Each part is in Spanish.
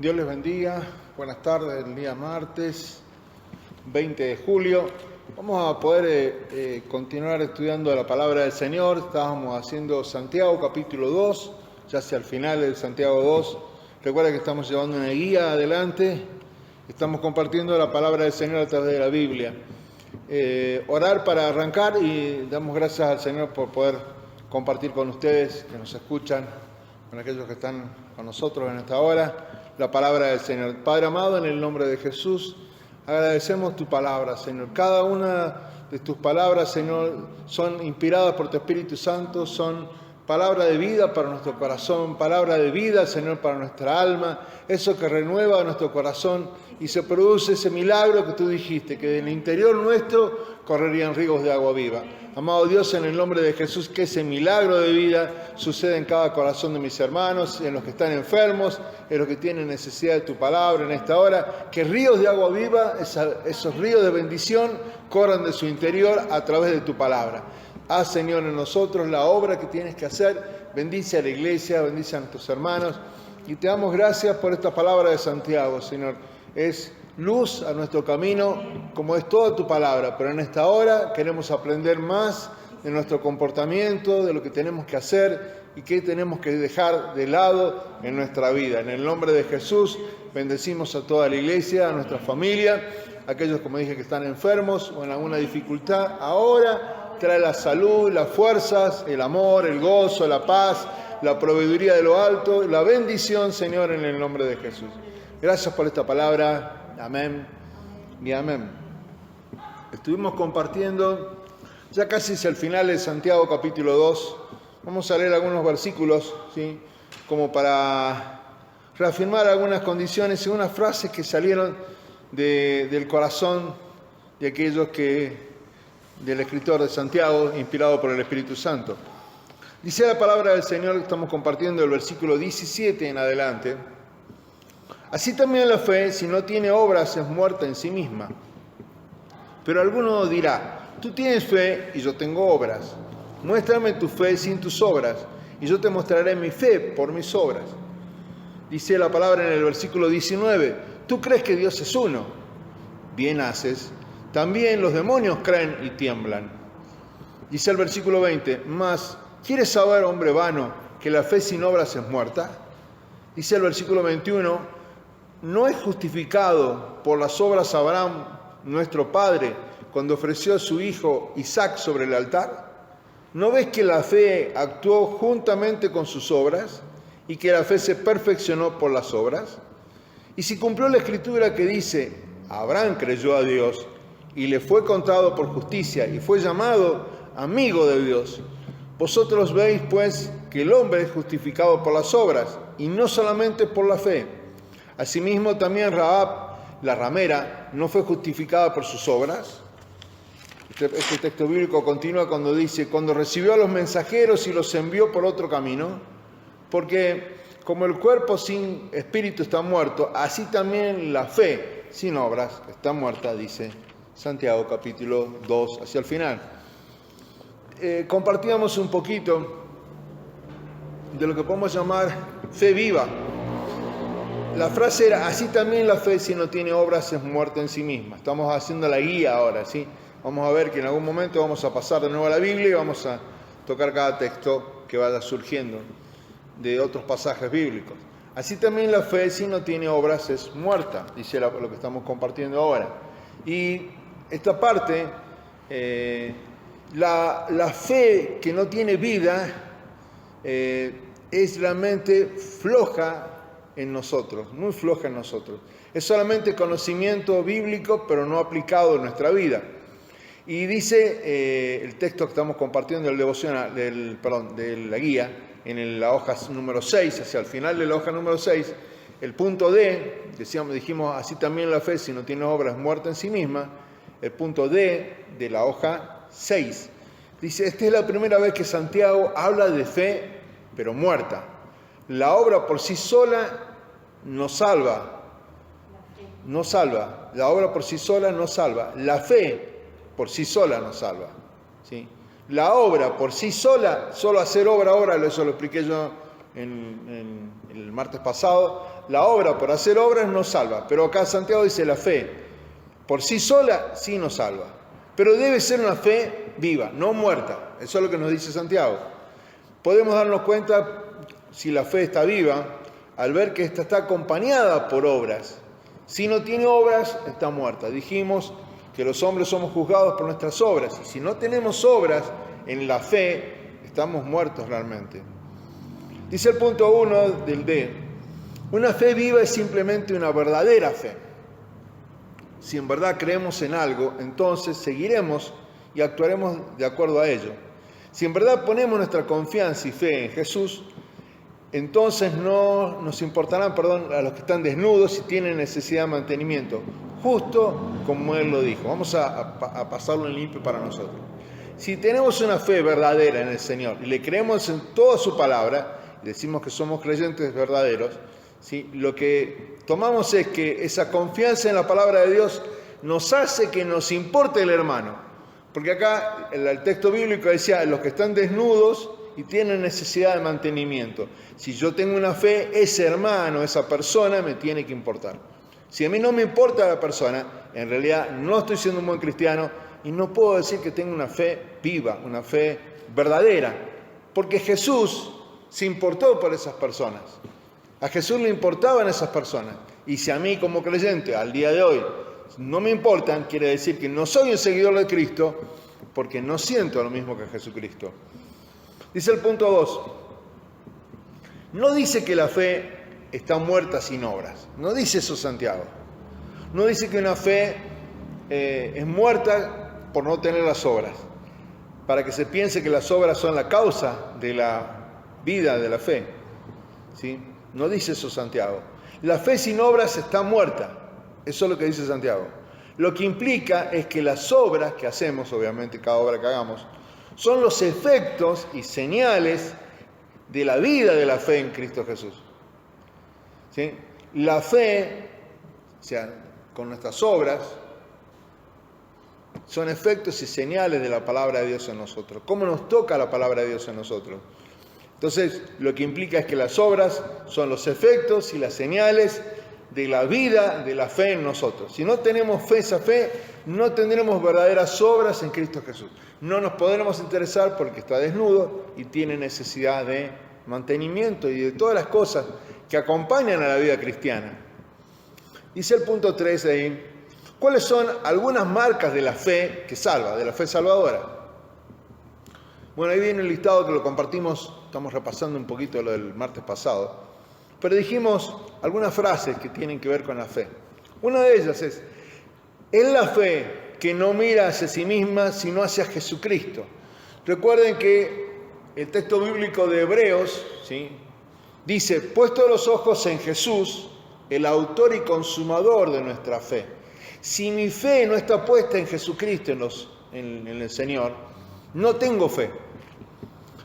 Dios les bendiga. Buenas tardes, el día martes 20 de julio. Vamos a poder continuar estudiando la palabra del Señor. Estábamos haciendo Santiago capítulo 2, ya hacia el final del Santiago 2. Recuerda que estamos llevando una guía adelante. Estamos compartiendo la palabra del Señor a través de la Biblia. Orar para arrancar y damos gracias al Señor por poder compartir con ustedes que nos escuchan, con aquellos que están con nosotros en esta hora, la palabra del Señor. Padre amado, en el nombre de Jesús, agradecemos tu palabra, Señor. Cada una de tus palabras, Señor, son inspiradas por tu Espíritu Santo, son palabra de vida para nuestro corazón, palabra de vida, Señor, para nuestra alma, eso que renueva nuestro corazón y se produce ese milagro que tú dijiste, que en el interior nuestro correrían ríos de agua viva. Amado Dios, en el nombre de Jesús, que ese milagro de vida suceda en cada corazón de mis hermanos, en los que están enfermos, en los que tienen necesidad de tu palabra en esta hora, que ríos de agua viva, esos ríos de bendición, corran de su interior a través de tu palabra. Haz, Señor, en nosotros la obra que tienes que hacer. Bendice a la iglesia, bendice a nuestros hermanos. Y te damos gracias por esta palabra de Santiago, Señor. Es luz a nuestro camino, como es toda tu palabra. Pero en esta hora queremos aprender más de nuestro comportamiento, de lo que tenemos que hacer y qué tenemos que dejar de lado en nuestra vida. En el nombre de Jesús, bendecimos a toda la iglesia, a nuestra familia, a aquellos, como dije, que están enfermos o en alguna dificultad. Ahora trae la salud, las fuerzas, el amor, el gozo, la paz, la proveeduría de lo alto, la bendición, Señor, en el nombre de Jesús. Gracias por esta palabra. Amén y amén. Estuvimos compartiendo, ya casi es el final de Santiago capítulo 2. Vamos a leer algunos versículos, ¿sí?, como para reafirmar algunas condiciones y unas frases que salieron del corazón de aquellos del escritor de Santiago, inspirado por el Espíritu Santo. Dice la palabra del Señor, que estamos compartiendo el versículo 17 en adelante. Así también la fe, si no tiene obras, es muerta en sí misma. Pero alguno dirá, tú tienes fe y yo tengo obras. Muéstrame tu fe sin tus obras, y yo te mostraré mi fe por mis obras. Dice la palabra en el versículo 19, tú crees que Dios es uno. Bien haces. También los demonios creen y tiemblan. Dice el versículo 20, mas, ¿quieres saber, hombre vano, que la fe sin obras es muerta? Dice el versículo 21, ¿no es justificado por las obras Abraham, nuestro padre, cuando ofreció a su hijo Isaac sobre el altar? ¿No ves que la fe actuó juntamente con sus obras y que la fe se perfeccionó por las obras? Y si cumplió la escritura que dice, Abraham creyó a Dios, y le fue contado por justicia, y fue llamado amigo de Dios. Vosotros veis, pues, que el hombre es justificado por las obras, y no solamente por la fe. Asimismo, también Rahab, la ramera, no fue justificada por sus obras. Este texto bíblico continúa cuando dice, cuando recibió a los mensajeros y los envió por otro camino, porque como el cuerpo sin espíritu está muerto, así también la fe sin obras está muerta, dice Santiago capítulo 2, hacia el final. Compartíamos un poquito de lo que podemos llamar fe viva. La frase era, así también la fe si no tiene obras es muerta en sí misma. Estamos haciendo la guía ahora, ¿sí? Vamos a ver que en algún momento vamos a pasar de nuevo a la Biblia y vamos a tocar cada texto que vaya surgiendo de otros pasajes bíblicos. Así también la fe si no tiene obras es muerta, dice lo que estamos compartiendo ahora. Y esta parte, la fe que no tiene vida es realmente floja en nosotros, muy floja en nosotros. Es solamente conocimiento bíblico, pero no aplicado en nuestra vida. Y dice el texto que estamos compartiendo del devocional, de la guía, en la hoja número 6, hacia el final de la hoja número 6, el punto D, dijimos, así también la fe, si no tiene obras, muerta en sí misma. El punto D de la hoja 6 dice, esta es la primera vez que Santiago habla de fe, pero muerta. La obra por sí sola no salva. No salva. La obra por sí sola no salva. La fe por sí sola no salva. ¿Sí? La obra por sí sola, solo hacer obra, eso lo expliqué yo en el martes pasado, la obra por hacer obras no salva. Pero acá Santiago dice la fe por sí sola sí nos salva. Pero debe ser una fe viva, no muerta. Eso es lo que nos dice Santiago. Podemos darnos cuenta si la fe está viva al ver que esta está acompañada por obras. Si no tiene obras, está muerta. Dijimos que los hombres somos juzgados por nuestras obras. Y si no tenemos obras en la fe, estamos muertos realmente. Dice el punto 1 del D. Una fe viva es simplemente una verdadera fe. Si en verdad creemos en algo, entonces seguiremos y actuaremos de acuerdo a ello. Si en verdad ponemos nuestra confianza y fe en Jesús, entonces no nos importarán, a los que están desnudos y tienen necesidad de mantenimiento, justo como Él lo dijo. Vamos a pasarlo en limpio para nosotros. Si tenemos una fe verdadera en el Señor y le creemos en toda su palabra, y decimos que somos creyentes verdaderos, ¿sí? Lo que tomamos es que esa confianza en la palabra de Dios nos hace que nos importe el hermano. Porque acá el texto bíblico decía, los que están desnudos y tienen necesidad de mantenimiento. Si yo tengo una fe, ese hermano, esa persona me tiene que importar. Si a mí no me importa la persona, en realidad no estoy siendo un buen cristiano y no puedo decir que tengo una fe viva, una fe verdadera. Porque Jesús se importó por esas personas. A Jesús le importaban esas personas. Y si a mí como creyente, al día de hoy, no me importan, quiere decir que no soy un seguidor de Cristo porque no siento lo mismo que Jesucristo. Dice el punto 2, no dice que la fe está muerta sin obras, no dice eso Santiago, no dice que una fe es muerta por no tener las obras, para que se piense que las obras son la causa de la vida de la fe, ¿sí? No dice eso Santiago, la fe sin obras está muerta, eso es lo que dice Santiago. Lo que implica es que las obras que hacemos, obviamente cada obra que hagamos, son los efectos y señales de la vida de la fe en Cristo Jesús. ¿Sí? La fe, o sea, con nuestras obras, son efectos y señales de la palabra de Dios en nosotros. ¿Cómo nos toca la palabra de Dios en nosotros? Entonces, lo que implica es que las obras son los efectos y las señales de la vida de la fe en nosotros. Si no tenemos fe, esa fe, no tendremos verdaderas obras en Cristo Jesús. No nos podremos interesar porque está desnudo y tiene necesidad de mantenimiento y de todas las cosas que acompañan a la vida cristiana. Dice el punto 3 ahí, ¿cuáles son algunas marcas de la fe que salva, de la fe salvadora? Bueno, ahí viene el listado que lo compartimos, estamos repasando un poquito lo del martes pasado, pero dijimos algunas frases que tienen que ver con la fe. Una de ellas es la fe que no mira hacia sí misma, sino hacia Jesucristo. Recuerden que el texto bíblico de Hebreos, ¿sí?, dice, puesto los ojos en Jesús, el autor y consumador de nuestra fe. Si mi fe no está puesta en Jesucristo, en el Señor, no tengo fe.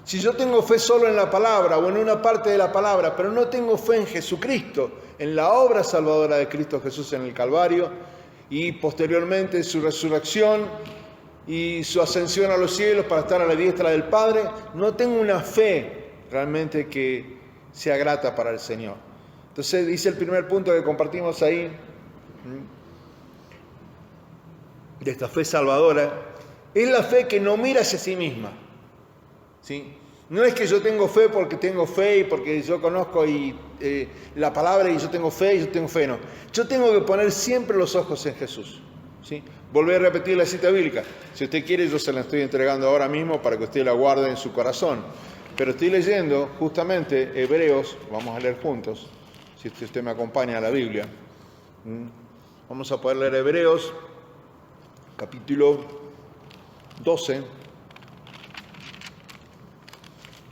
Si yo tengo fe solo en la palabra o en una parte de la palabra, pero no tengo fe en Jesucristo, en la obra salvadora de Cristo Jesús en el Calvario y posteriormente su resurrección y su ascensión a los cielos para estar a la diestra del Padre, no tengo una fe realmente que sea grata para el Señor. Entonces dice el primer punto que compartimos ahí, de esta fe salvadora, es la fe que no mira hacia sí misma. ¿Sí? No es que yo tengo fe porque tengo fe y porque yo conozco la palabra y yo tengo fe, no. Yo tengo que poner siempre los ojos en Jesús. ¿Sí? Volver a repetir la cita bíblica. Si usted quiere, yo se la estoy entregando ahora mismo para que usted la guarde en su corazón. Pero estoy leyendo justamente Hebreos, vamos a leer juntos, si usted me acompaña a la Biblia. Vamos a poder leer Hebreos, capítulo 12.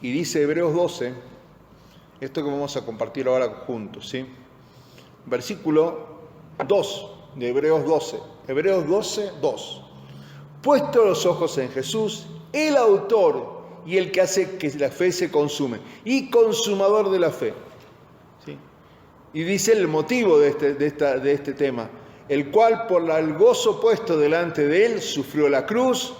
Y dice Hebreos 12, esto que vamos a compartir ahora juntos, ¿sí? Versículo 2 de Hebreos 12. Hebreos 12, 2. Puesto los ojos en Jesús, el autor y el que hace que la fe se consume, y consumador de la fe. ¿Sí? Y dice el motivo de este tema, el cual por el gozo puesto delante de él sufrió la cruz,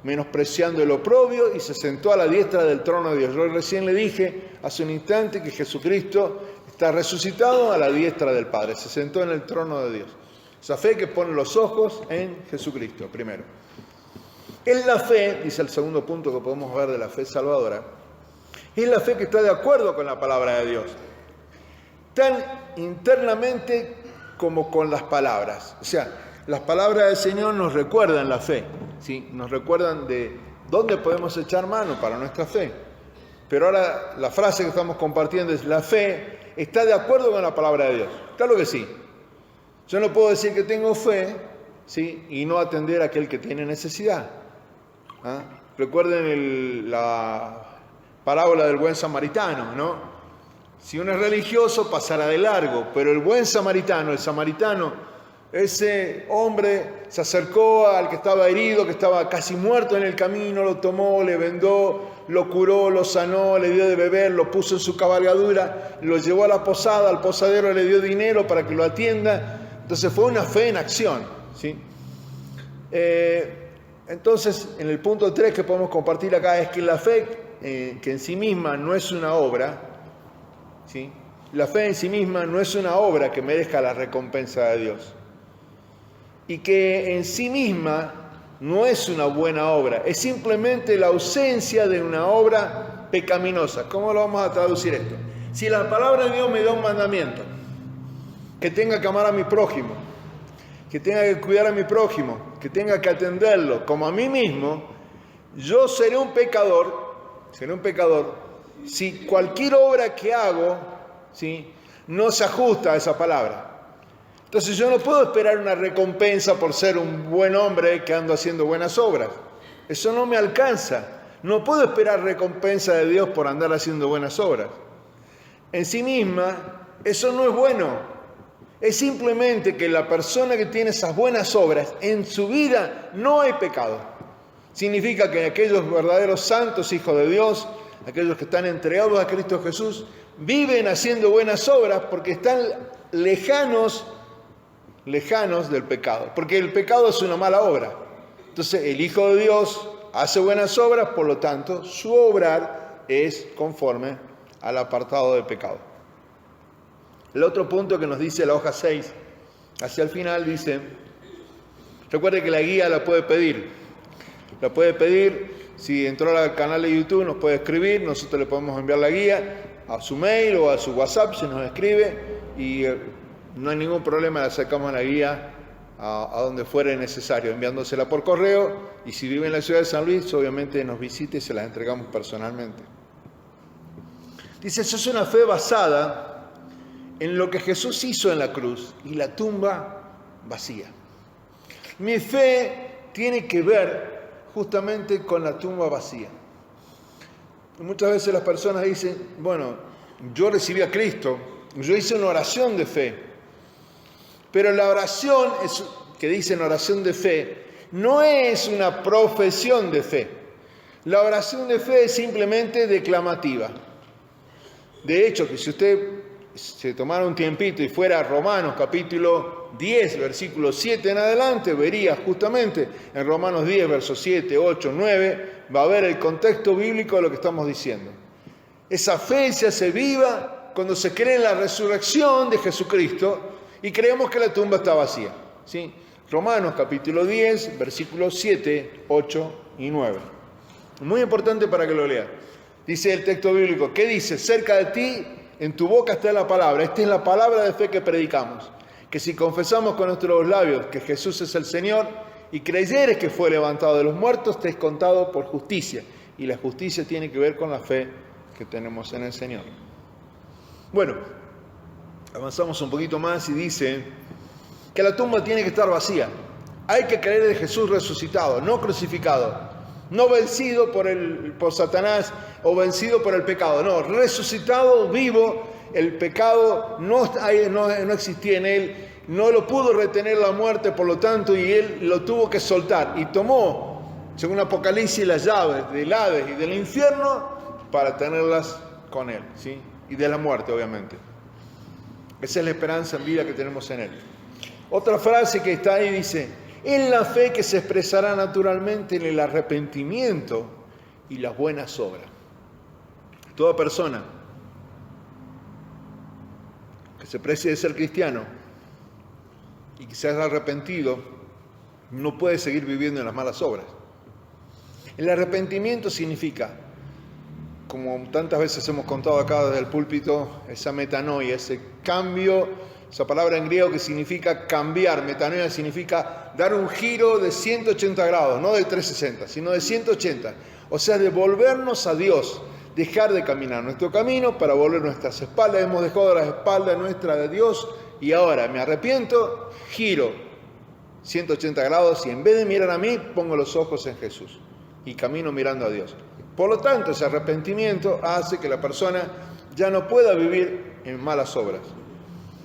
menospreciando el oprobio, y se sentó a la diestra del trono de Dios. Yo recién le dije, hace un instante que Jesucristo está resucitado a la diestra del Padre, se sentó en el trono de Dios. Esa fe que pone los ojos en Jesucristo, primero. Es la fe, dice el segundo punto que podemos ver de la fe salvadora, es la fe que está de acuerdo con la palabra de Dios, tan internamente como con las palabras. O sea, las palabras del Señor nos recuerdan la fe, ¿sí? Nos recuerdan de dónde podemos echar mano para nuestra fe. Pero ahora la frase que estamos compartiendo es: la fe está de acuerdo con la palabra de Dios. Claro que sí. Yo no puedo decir que tengo fe, ¿sí?, y no atender a aquel que tiene necesidad. ¿Ah? Recuerden la parábola del buen samaritano, ¿no? Si uno es religioso, pasará de largo, pero el buen samaritano, el samaritano, ese hombre se acercó al que estaba herido, que estaba casi muerto en el camino, lo tomó, le vendó, lo curó, lo sanó, le dio de beber, lo puso en su cabalgadura, lo llevó a la posada, al posadero le dio dinero para que lo atienda. Entonces fue una fe en acción, ¿sí? Entonces, en el punto 3 que podemos compartir acá es que la fe, que en sí misma no es una obra, ¿sí? La fe en sí misma no es una obra que merezca la recompensa de Dios. Y que en sí misma no es una buena obra, es simplemente la ausencia de una obra pecaminosa. ¿Cómo lo vamos a traducir esto? Si la palabra de Dios me da un mandamiento, que tenga que amar a mi prójimo, que tenga que cuidar a mi prójimo, que tenga que atenderlo como a mí mismo, yo seré un pecador si cualquier obra que hago, ¿sí?, no se ajusta a esa palabra. Entonces yo no puedo esperar una recompensa por ser un buen hombre que ando haciendo buenas obras. Eso no me alcanza. No puedo esperar recompensa de Dios por andar haciendo buenas obras. En sí misma, eso no es bueno. Es simplemente que la persona que tiene esas buenas obras, en su vida no hay pecado. Significa que aquellos verdaderos santos hijos de Dios, aquellos que están entregados a Cristo Jesús, viven haciendo buenas obras porque están lejanos del pecado. Porque el pecado es una mala obra. Entonces el Hijo de Dios hace buenas obras, por lo tanto su obrar es conforme al apartado del pecado. El otro punto que nos dice la hoja 6, hacia el final, dice: recuerde que la guía la puede pedir. Si entró al canal de YouTube, nos puede escribir, nosotros le podemos enviar la guía a su mail o a su WhatsApp, se nos escribe y no hay ningún problema, le acercamos la guía a donde fuere necesario, enviándosela por correo, y si vive en la ciudad de San Luis, obviamente nos visite y se las entregamos personalmente. Dice: eso es una fe basada en lo que Jesús hizo en la cruz y la tumba vacía. Mi fe tiene que ver justamente con la tumba vacía. Muchas veces las personas dicen: bueno, yo recibí a Cristo, yo hice una oración de fe, pero la oración que dicen oración de fe no es una profesión de fe. La oración de fe es simplemente declamativa. De hecho, que si usted se tomara un tiempito y fuera a Romanos capítulo 10, versículo 7 en adelante, vería justamente en Romanos 10, versos 7, 8, 9, va a ver el contexto bíblico de lo que estamos diciendo. Esa fe se hace viva cuando se cree en la resurrección de Jesucristo y creemos que la tumba está vacía, ¿sí? Romanos capítulo 10, versículos 7, 8 y 9. Muy importante para que lo lea. Dice el texto bíblico: ¿qué dice? Cerca de ti, en tu boca está la palabra. Esta es la palabra de fe que predicamos. Que si confesamos con nuestros labios que Jesús es el Señor y creyeres que fue levantado de los muertos, te es contado por justicia. Y la justicia tiene que ver con la fe que tenemos en el Señor. Bueno, avanzamos un poquito más y dice que la tumba tiene que estar vacía. Hay que creer en Jesús resucitado, no crucificado. No vencido por Satanás o vencido por el pecado. No, resucitado, vivo. El pecado no existía en él. No lo pudo retener la muerte, por lo tanto, y él lo tuvo que soltar. Y tomó, según Apocalipsis, las llaves del Hades y del infierno para tenerlas con él, ¿sí? Y de la muerte, obviamente. Esa es la esperanza en vida que tenemos en él. Otra frase que está ahí dice: es la fe que se expresará naturalmente en el arrepentimiento y las buenas obras. Toda persona se precie de ser cristiano y que se haya arrepentido, no puede seguir viviendo en las malas obras. El arrepentimiento significa, como tantas veces hemos contado acá desde el púlpito, esa metanoia, ese cambio, esa palabra en griego que significa cambiar. Metanoia significa dar un giro de 180 grados, no de 360, sino de 180. O sea, de volvernos a Dios, dejar de caminar nuestro camino para volver nuestras espaldas. Hemos dejado las espaldas nuestras de Dios y ahora me arrepiento, giro 180 grados y en vez de mirar a mí, pongo los ojos en Jesús y camino mirando a Dios. Por lo tanto, ese arrepentimiento hace que la persona ya no pueda vivir en malas obras.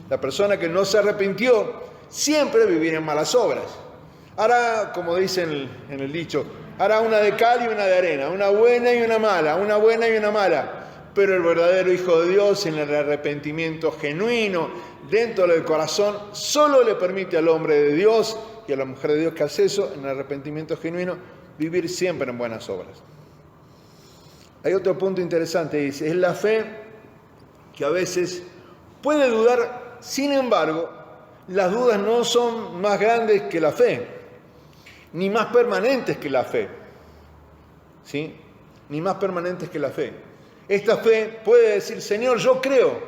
La persona que no se arrepintió siempre vivirá en malas obras. Hará, como dicen en el dicho, hará una de cal y una de arena, una buena y una mala, una buena y una mala. Pero el verdadero Hijo de Dios, en el arrepentimiento genuino, dentro del corazón, solo le permite al hombre de Dios y a la mujer de Dios que hace eso, en el arrepentimiento genuino, vivir siempre en buenas obras. Hay otro punto interesante, dice, es la fe que a veces puede dudar, sin embargo, las dudas no son más grandes que la fe, ni más permanentes que la fe, ¿sí? Ni más permanentes que la fe. Esta fe puede decir, Señor, yo creo,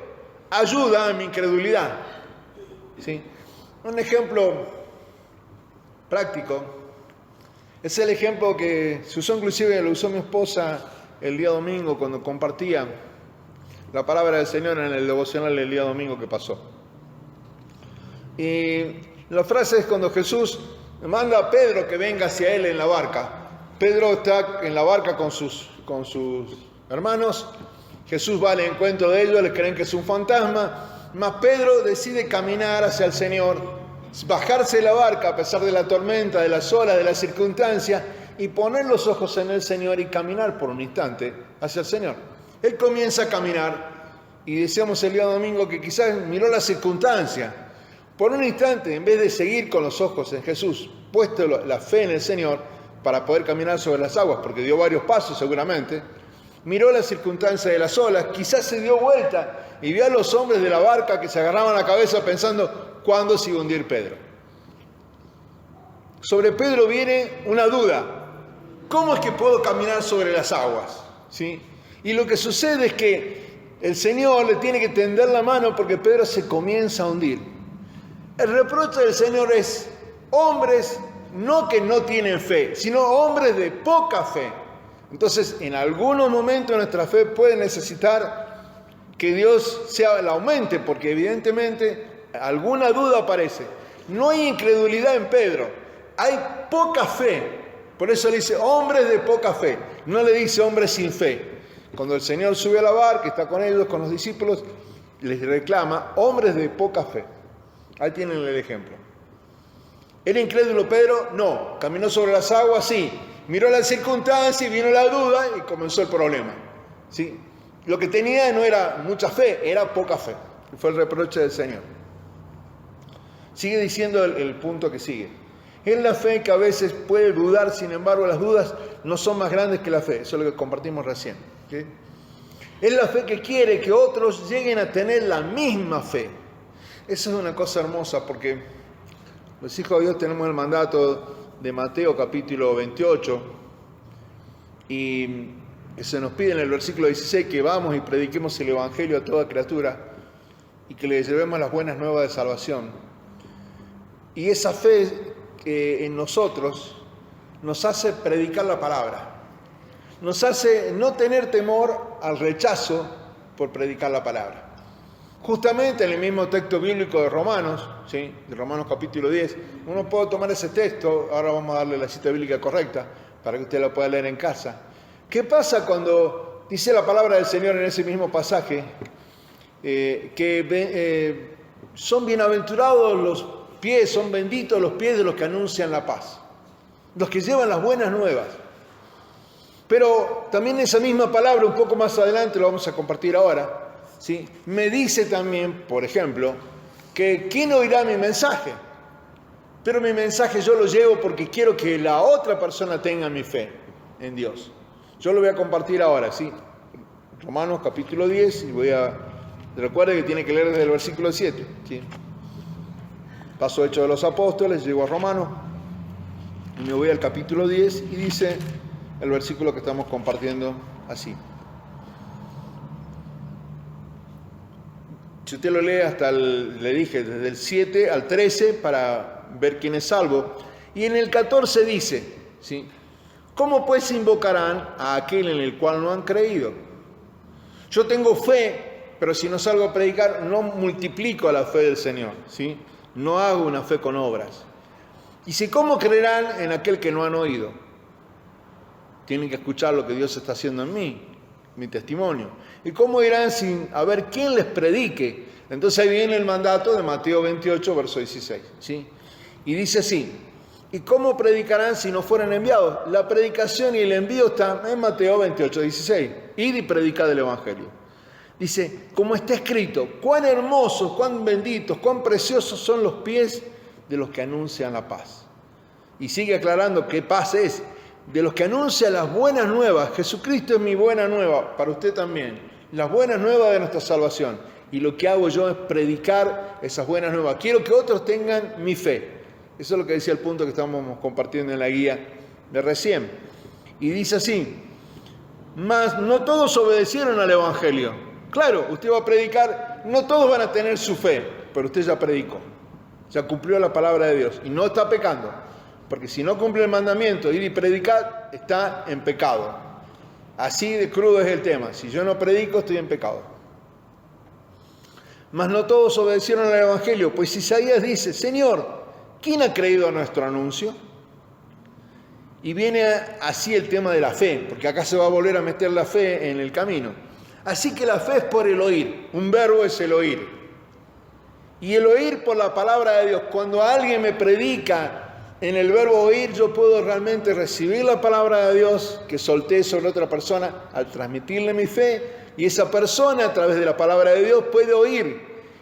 ayuda a mi incredulidad, ¿sí? Un ejemplo práctico es el ejemplo que se usó, inclusive lo usó mi esposa el día domingo cuando compartía la palabra del Señor en el devocional del día domingo que pasó. Y la frase es cuando Jesús manda a Pedro que venga hacia él en la barca. Pedro está en la barca con sus hermanos. Jesús va al encuentro de ellos, les creen que es un fantasma. Mas Pedro decide caminar hacia el Señor, bajarse de la barca a pesar de la tormenta, de las olas, de las circunstancias, y poner los ojos en el Señor y caminar por un instante hacia el Señor. Él comienza a caminar y decíamos el día domingo que quizás miró la circunstancia. Por un instante, en vez de seguir con los ojos en Jesús, puesto la fe en el Señor para poder caminar sobre las aguas, porque dio varios pasos seguramente, miró la circunstancia de las olas, quizás se dio vuelta y vio a los hombres de la barca que se agarraban la cabeza pensando, ¿cuándo se iba a hundir Pedro? Sobre Pedro viene una duda. ¿Cómo es que puedo caminar sobre las aguas? ¿Sí? Y lo que sucede es que el Señor le tiene que tender la mano porque Pedro se comienza a hundir. El reproche del Señor es hombres no que no tienen fe, sino hombres de poca fe. Entonces, en algunos momentos nuestra fe puede necesitar que Dios la aumente, porque evidentemente alguna duda aparece. No hay incredulidad en Pedro, hay poca fe. Por eso le dice hombres de poca fe, no le dice hombres sin fe. Cuando el Señor sube a la barca, está con ellos, con los discípulos, les reclama hombres de poca fe. Ahí tienen el ejemplo. ¿Era incrédulo Pedro? No. ¿Caminó sobre las aguas? Sí. Miró las circunstancias, vino la duda y comenzó el problema. ¿Sí? Lo que tenía no era mucha fe, era poca fe. Fue el reproche del Señor. Sigue diciendo el punto que sigue. Es la fe que a veces puede dudar, sin embargo las dudas no son más grandes que la fe. Eso es lo que compartimos recién. ¿Sí? Es la fe que quiere que otros lleguen a tener la misma fe. Eso es una cosa hermosa porque los hijos de Dios tenemos el mandato de Mateo capítulo 28 y se nos pide en el versículo 16 que vamos y prediquemos el Evangelio a toda criatura y que le llevemos las buenas nuevas de salvación. Y esa fe que en nosotros nos hace predicar la palabra, nos hace no tener temor al rechazo por predicar la palabra. Justamente en el mismo texto bíblico de Romanos, ¿sí? De Romanos capítulo 10, uno puede tomar ese texto, ahora vamos a darle la cita bíblica correcta, para que usted la pueda leer en casa. ¿Qué pasa cuando dice la palabra del Señor en ese mismo pasaje? Son bienaventurados los pies, son benditos los pies de los que anuncian la paz, los que llevan las buenas nuevas. Pero también esa misma palabra, un poco más adelante, lo vamos a compartir ahora, ¿sí? Me dice también, por ejemplo, que ¿quién oirá mi mensaje? Pero mi mensaje yo lo llevo porque quiero que la otra persona tenga mi fe en Dios. Yo lo voy a compartir ahora, ¿sí? Romanos capítulo 10, y voy a Recuerde que tiene que leer desde el versículo 7. ¿Sí? Paso Hechos de los Apóstoles, llego a Romanos, y me voy al capítulo 10 y dice el versículo que estamos compartiendo así. Si usted lo lee hasta le dije, desde el 7 al 13 para ver quién es salvo. Y en el 14 dice, ¿sí? ¿Cómo pues invocarán a aquel en el cual no han creído? Yo tengo fe, pero si no salgo a predicar, no multiplico la fe del Señor, ¿sí? No hago una fe con obras. Dice, ¿cómo creerán en aquel que no han oído? Tienen que escuchar lo que Dios está haciendo en mí, mi testimonio. ¿Y cómo irán sin haber quien les predique? Entonces ahí viene el mandato de Mateo 28, verso 16, ¿sí? Y dice así, ¿y cómo predicarán si no fueran enviados? La predicación y el envío están en Mateo 28, 16. Id y predicad el Evangelio. Dice, como está escrito, cuán hermosos, cuán benditos, cuán preciosos son los pies de los que anuncian la paz. Y sigue aclarando qué paz es, de los que anuncian las buenas nuevas. Jesucristo es mi buena nueva, para usted también. Las buenas nuevas de nuestra salvación. Y lo que hago yo es predicar esas buenas nuevas. Quiero que otros tengan mi fe. Eso es lo que decía el punto que estábamos compartiendo en la guía de recién. Y dice así, mas no todos obedecieron al Evangelio. Claro, usted va a predicar, no todos van a tener su fe, pero usted ya predicó. Ya cumplió la palabra de Dios y no está pecando. Porque si no cumple el mandamiento, ir y predicar, está en pecado. Así de crudo es el tema. Si yo no predico, estoy en pecado. Mas no todos obedecieron al Evangelio, pues Isaías dice, Señor, ¿quién ha creído a nuestro anuncio? Y viene así el tema de la fe, porque acá se va a volver a meter la fe en el camino. Así que la fe es por el oír. Un verbo es el oír. Y el oír por la palabra de Dios. Cuando alguien me predica en el verbo oír, yo puedo realmente recibir la palabra de Dios que solté sobre otra persona al transmitirle mi fe. Y esa persona, a través de la palabra de Dios, puede oír.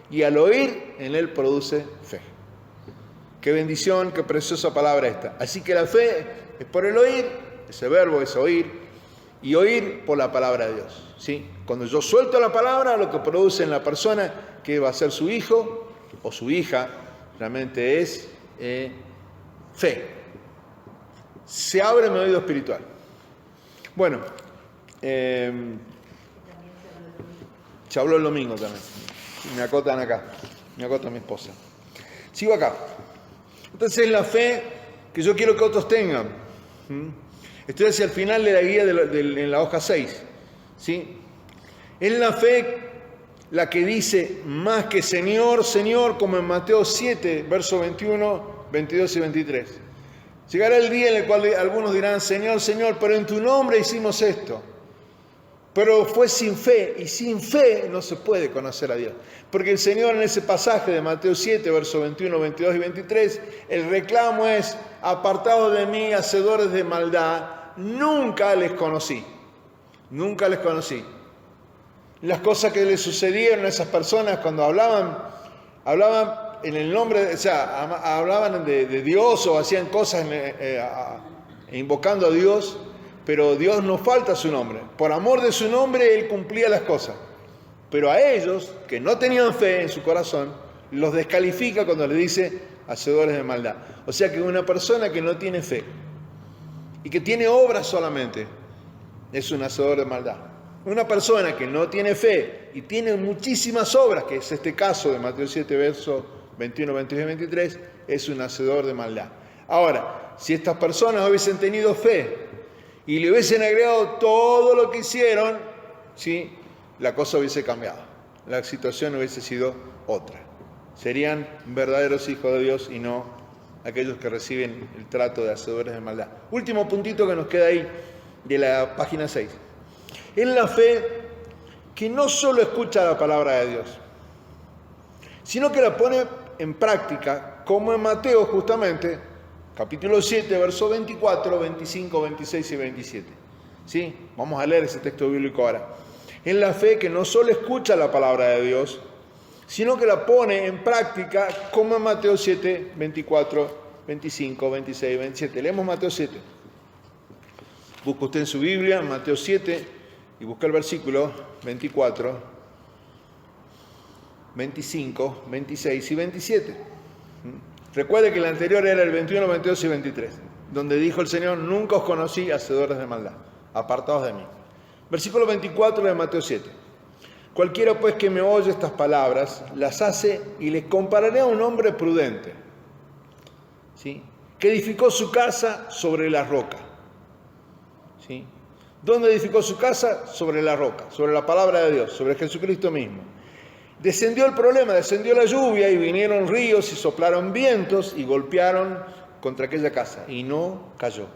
Y al oír, en él produce fe. Qué bendición, qué preciosa palabra esta. Así que la fe es por el oír, ese verbo es oír, y oír por la palabra de Dios. ¿Sí? Cuando yo suelto la palabra, lo que produce en la persona que va a ser su hijo o su hija, realmente es fe. Se abre mi oído espiritual. Bueno, se habló el domingo también. Me acotan acá, me acota mi esposa. Sigo acá. Entonces la fe que yo quiero que otros tengan. Estoy hacia el final de la guía en la hoja 6. ¿Sí? Es la fe la que dice más que Señor, Señor, como en Mateo 7, versos 21, 22 y 23. Llegará el día en el cual algunos dirán, Señor, Señor, pero en tu nombre hicimos esto. Pero fue sin fe, y sin fe no se puede conocer a Dios. Porque el Señor en ese pasaje de Mateo 7, versos 21, 22 y 23, el reclamo es, apartados de mí, hacedores de maldad, nunca les conocí. Nunca les conocí. Las cosas que les sucedieron a esas personas cuando hablaban en el nombre, o sea, hablaban de Dios o hacían cosas invocando a Dios, pero Dios no falta su nombre. Por amor de su nombre, Él cumplía las cosas. Pero a ellos, que no tenían fe en su corazón, los descalifica cuando le dice hacedores de maldad. O sea que una persona que no tiene fe y que tiene obras solamente, es un hacedor de maldad. Una persona que no tiene fe y tiene muchísimas obras, que es este caso de Mateo 7, versos 21, 22 y 23, es un hacedor de maldad. Ahora, si estas personas hubiesen tenido fe y le hubiesen agregado todo lo que hicieron, ¿sí?, la cosa hubiese cambiado. La situación hubiese sido otra. Serían verdaderos hijos de Dios y no aquellos que reciben el trato de hacedores de maldad. Último puntito que nos queda ahí de la página 6. Es la fe que no solo escucha la palabra de Dios, sino que la pone en práctica, como en Mateo justamente, capítulo 7, versos 24, 25, 26 y 27. ¿Sí? Vamos a leer ese texto bíblico ahora. Es la fe que no solo escucha la palabra de Dios, sino que la pone en práctica, como en Mateo 7, 24, 25, 26 y 27. Leemos Mateo 7. Busca usted en su Biblia, Mateo 7, y busca el versículo 24. 25, 26 y 27. Recuerde que el anterior era el 21, 22 y 23, donde dijo el Señor: nunca os conocí, hacedores de maldad, apartados de mí. Versículo 24 de Mateo 7. Cualquiera pues que me oye estas palabras, las hace, y les compararé a un hombre prudente, ¿sí?, que edificó su casa sobre la roca. ¿Sí? ¿Dónde edificó su casa? Sobre la roca, sobre la palabra de Dios, sobre Jesucristo mismo. Descendió el problema, descendió la lluvia y vinieron ríos y soplaron vientos y golpearon contra aquella casa y no cayó,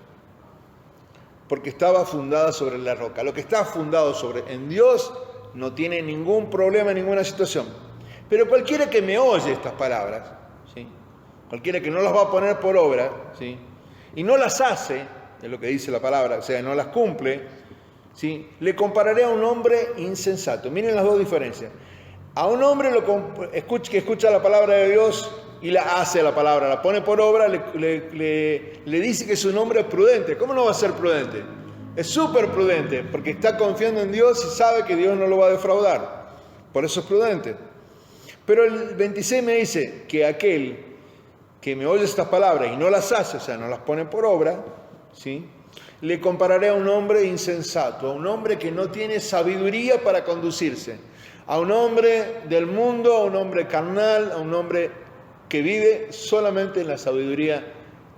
porque estaba fundada sobre la roca. Lo que está fundado en Dios no tiene ningún problema, ninguna situación. Pero cualquiera que me oye estas palabras, ¿sí?, cualquiera que no las va a poner por obra, ¿sí?, y no las hace, es lo que dice la palabra, o sea, no las cumple, ¿sí?, le compararé a un hombre insensato. Miren las dos diferencias. A un hombre que escucha la palabra de Dios y la hace la palabra, la pone por obra, le dice que es un hombre prudente. ¿Cómo no va a ser prudente? Es súper prudente, porque está confiando en Dios y sabe que Dios no lo va a defraudar. Por eso es prudente. Pero el 26 me dice que aquel que me oye estas palabras y no las hace, o sea, no las pone por obra, ¿sí?, le compararé a un hombre insensato, a un hombre que no tiene sabiduría para conducirse, a un hombre del mundo, a un hombre carnal, a un hombre que vive solamente en la sabiduría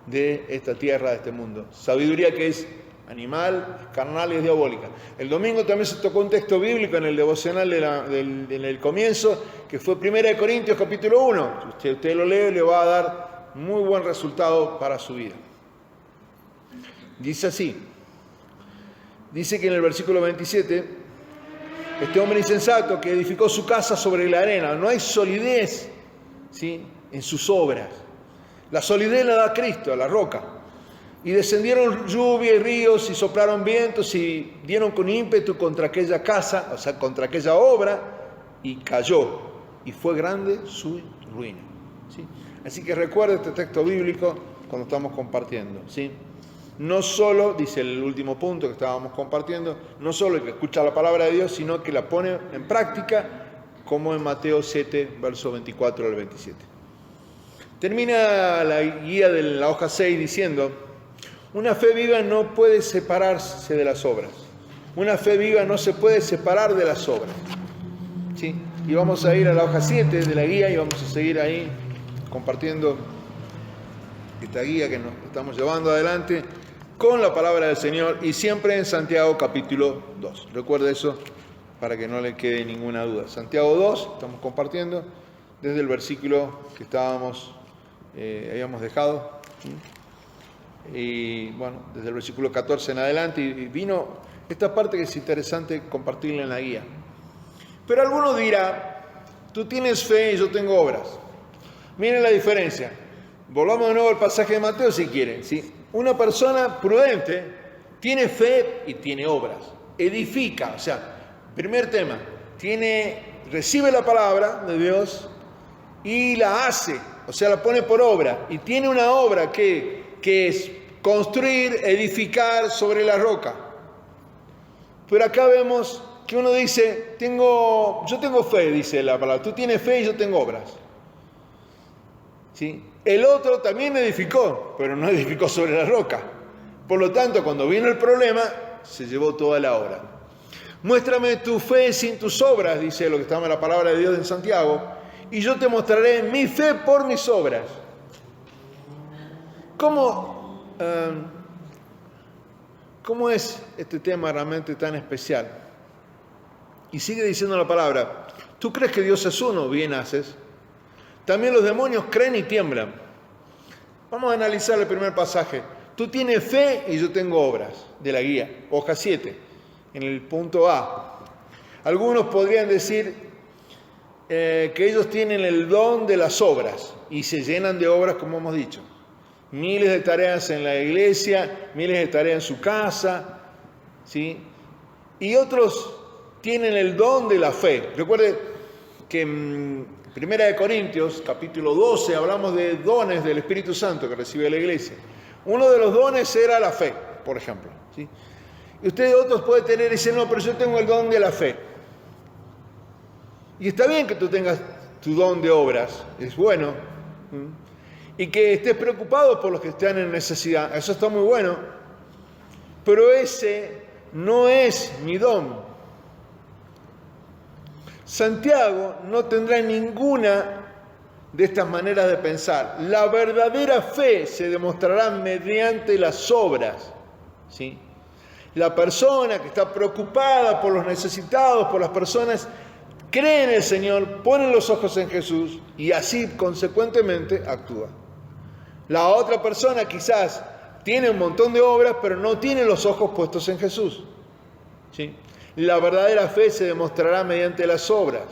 de esta tierra, de este mundo. Sabiduría que es animal, carnal y es diabólica. El domingo también se tocó un texto bíblico en el devocional en el comienzo, que fue 1 Corintios capítulo 1. Usted lo lee y le va a dar muy buen resultado para su vida. Dice así, dice que en el versículo 27, este hombre insensato que edificó su casa sobre la arena, no hay solidez, ¿sí?, en sus obras. La solidez la da Cristo, a la roca. Y descendieron lluvia y ríos y soplaron vientos y dieron con ímpetu contra aquella casa, o sea, contra aquella obra, y cayó. Y fue grande su ruina, ¿sí? Así que recuerda este texto bíblico cuando estamos compartiendo, ¿sí? No solo, dice el último punto que estábamos compartiendo, no solo el que escucha la palabra de Dios, sino que la pone en práctica, como en Mateo 7, verso 24 al 27. Termina la guía de la hoja 6 diciendo: una fe viva no puede separarse de las obras. Una fe viva no se puede separar de las obras, ¿sí? Y vamos a ir a la hoja 7 de la guía y vamos a seguir ahí compartiendo esta guía que nos estamos llevando adelante con la palabra del Señor, y siempre en Santiago capítulo 2. Recuerde eso para que no le quede ninguna duda. Santiago 2, estamos compartiendo desde el versículo que habíamos dejado, ¿sí? Y bueno, desde el versículo 14 en adelante, y vino esta parte que es interesante compartirla en la guía. Pero alguno dirá: tú tienes fe y yo tengo obras. Miren la diferencia. Volvamos de nuevo al pasaje de Mateo si quieren, ¿sí? Una persona prudente tiene fe y tiene obras. Edifica, o sea, primer tema, recibe la palabra de Dios y la hace, o sea, la pone por obra. Y tiene una obra que es construir, edificar sobre la roca. Pero acá vemos que uno dice: yo tengo fe, dice la palabra. Tú tienes fe y yo tengo obras, ¿sí? El otro también edificó, pero no edificó sobre la roca. Por lo tanto, cuando vino el problema, se llevó toda la obra. Muéstrame tu fe sin tus obras, dice lo que está en la palabra de Dios en Santiago, y yo te mostraré mi fe por mis obras. ¿Cómo es este tema realmente tan especial? Y sigue diciendo la palabra: ¿tú crees que Dios es uno? Bien haces. También los demonios creen y tiemblan. Vamos a analizar el primer pasaje. Tú tienes fe y yo tengo obras, de la guía, hoja 7, en el punto A. Algunos podrían decir que ellos tienen el don de las obras y se llenan de obras, como hemos dicho. Miles de tareas en la iglesia, miles de tareas en su casa, ¿sí? Y otros tienen el don de la fe. Recuerde que en 1 Corintios, capítulo 12, hablamos de dones del Espíritu Santo que recibe la iglesia. Uno de los dones era la fe, por ejemplo, ¿sí? Y ustedes otros pueden tener y decir: no, pero yo tengo el don de la fe. Y está bien que tú tengas tu don de obras es bueno. Y que estés preocupado por los que están en necesidad, eso está muy bueno. Pero ese no es mi don. Santiago no tendrá ninguna de estas maneras de pensar. La verdadera fe se demostrará mediante las obras, ¿sí? La persona que está preocupada por los necesitados, por las personas, cree en el Señor, pone los ojos en Jesús y así consecuentemente actúa. La otra persona quizás tiene un montón de obras, pero no tiene los ojos puestos en Jesús, ¿sí? La verdadera fe se demostrará mediante las obras.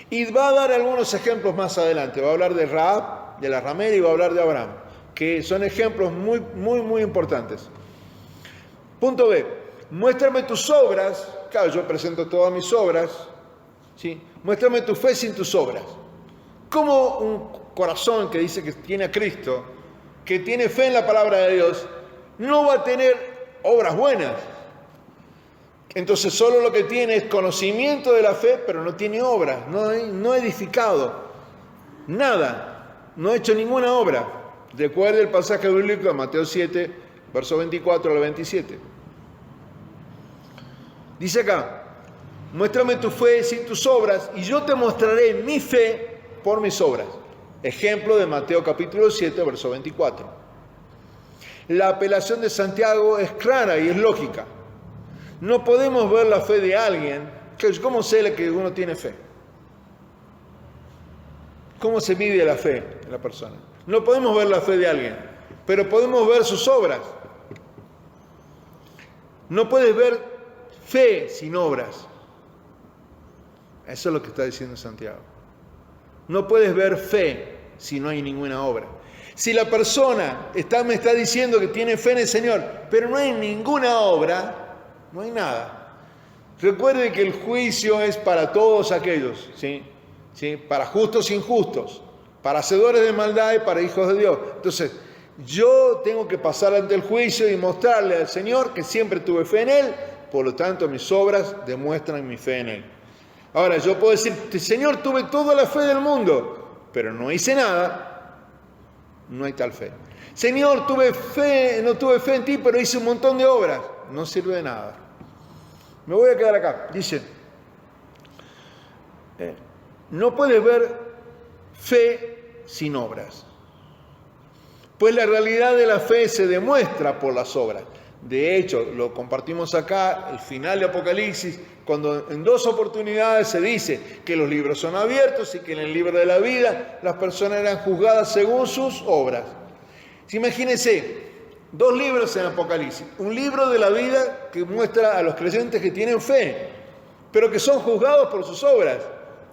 Y va a dar algunos ejemplos más adelante. Va a hablar de Rahab, de la ramera, y va a hablar de Abraham, que son ejemplos muy importantes. Punto B. Muéstrame tus obras. Claro, yo presento todas mis obras, ¿sí? Muéstrame tu fe sin tus obras. ¿Cómo un corazón que dice que tiene a Cristo, que tiene fe en la palabra de Dios, no va a tener obras buenas? Entonces solo lo que tiene es conocimiento de la fe, pero no tiene obras, no ha edificado nada, no ha hecho ninguna obra. Recuerde el pasaje bíblico de Mateo 7, verso 24 al 27. Dice acá, muéstrame tu fe sin tus obras y yo te mostraré mi fe por mis obras. Ejemplo de Mateo capítulo 7, verso 24. La apelación de Santiago es clara y es lógica. No podemos ver la fe de alguien. ¿Cómo sé que uno tiene fe? ¿Cómo se mide la fe de la persona? No podemos ver la fe de alguien, pero podemos ver sus obras. No puedes ver fe sin obras. Eso es lo que está diciendo Santiago. No puedes ver fe si no hay ninguna obra. Si la persona me está diciendo que tiene fe en el Señor, pero no hay ninguna obra, no hay nada. Recuerde que el juicio es para todos aquellos, ¿sí? ¿Sí? Para justos e injustos, para hacedores de maldad y para hijos de Dios. Entonces, yo tengo que pasar ante el juicio y mostrarle al Señor que siempre tuve fe en Él, por lo tanto mis obras demuestran mi fe en Él. Ahora, yo puedo decir, Señor, tuve toda la fe del mundo, pero no hice nada, no hay tal fe. Señor, no tuve fe en ti, pero hice un montón de obras. No sirve de nada. Me voy a quedar acá. Dice, no puedes ver fe sin obras. Pues la realidad de la fe se demuestra por las obras. De hecho, lo compartimos acá, el final de Apocalipsis, cuando en 2 oportunidades se dice que los libros son abiertos y que en el libro de la vida las personas eran juzgadas según sus obras. Imagínense, 2 libros en Apocalipsis. Un libro de la vida que muestra a los creyentes que tienen fe, pero que son juzgados por sus obras.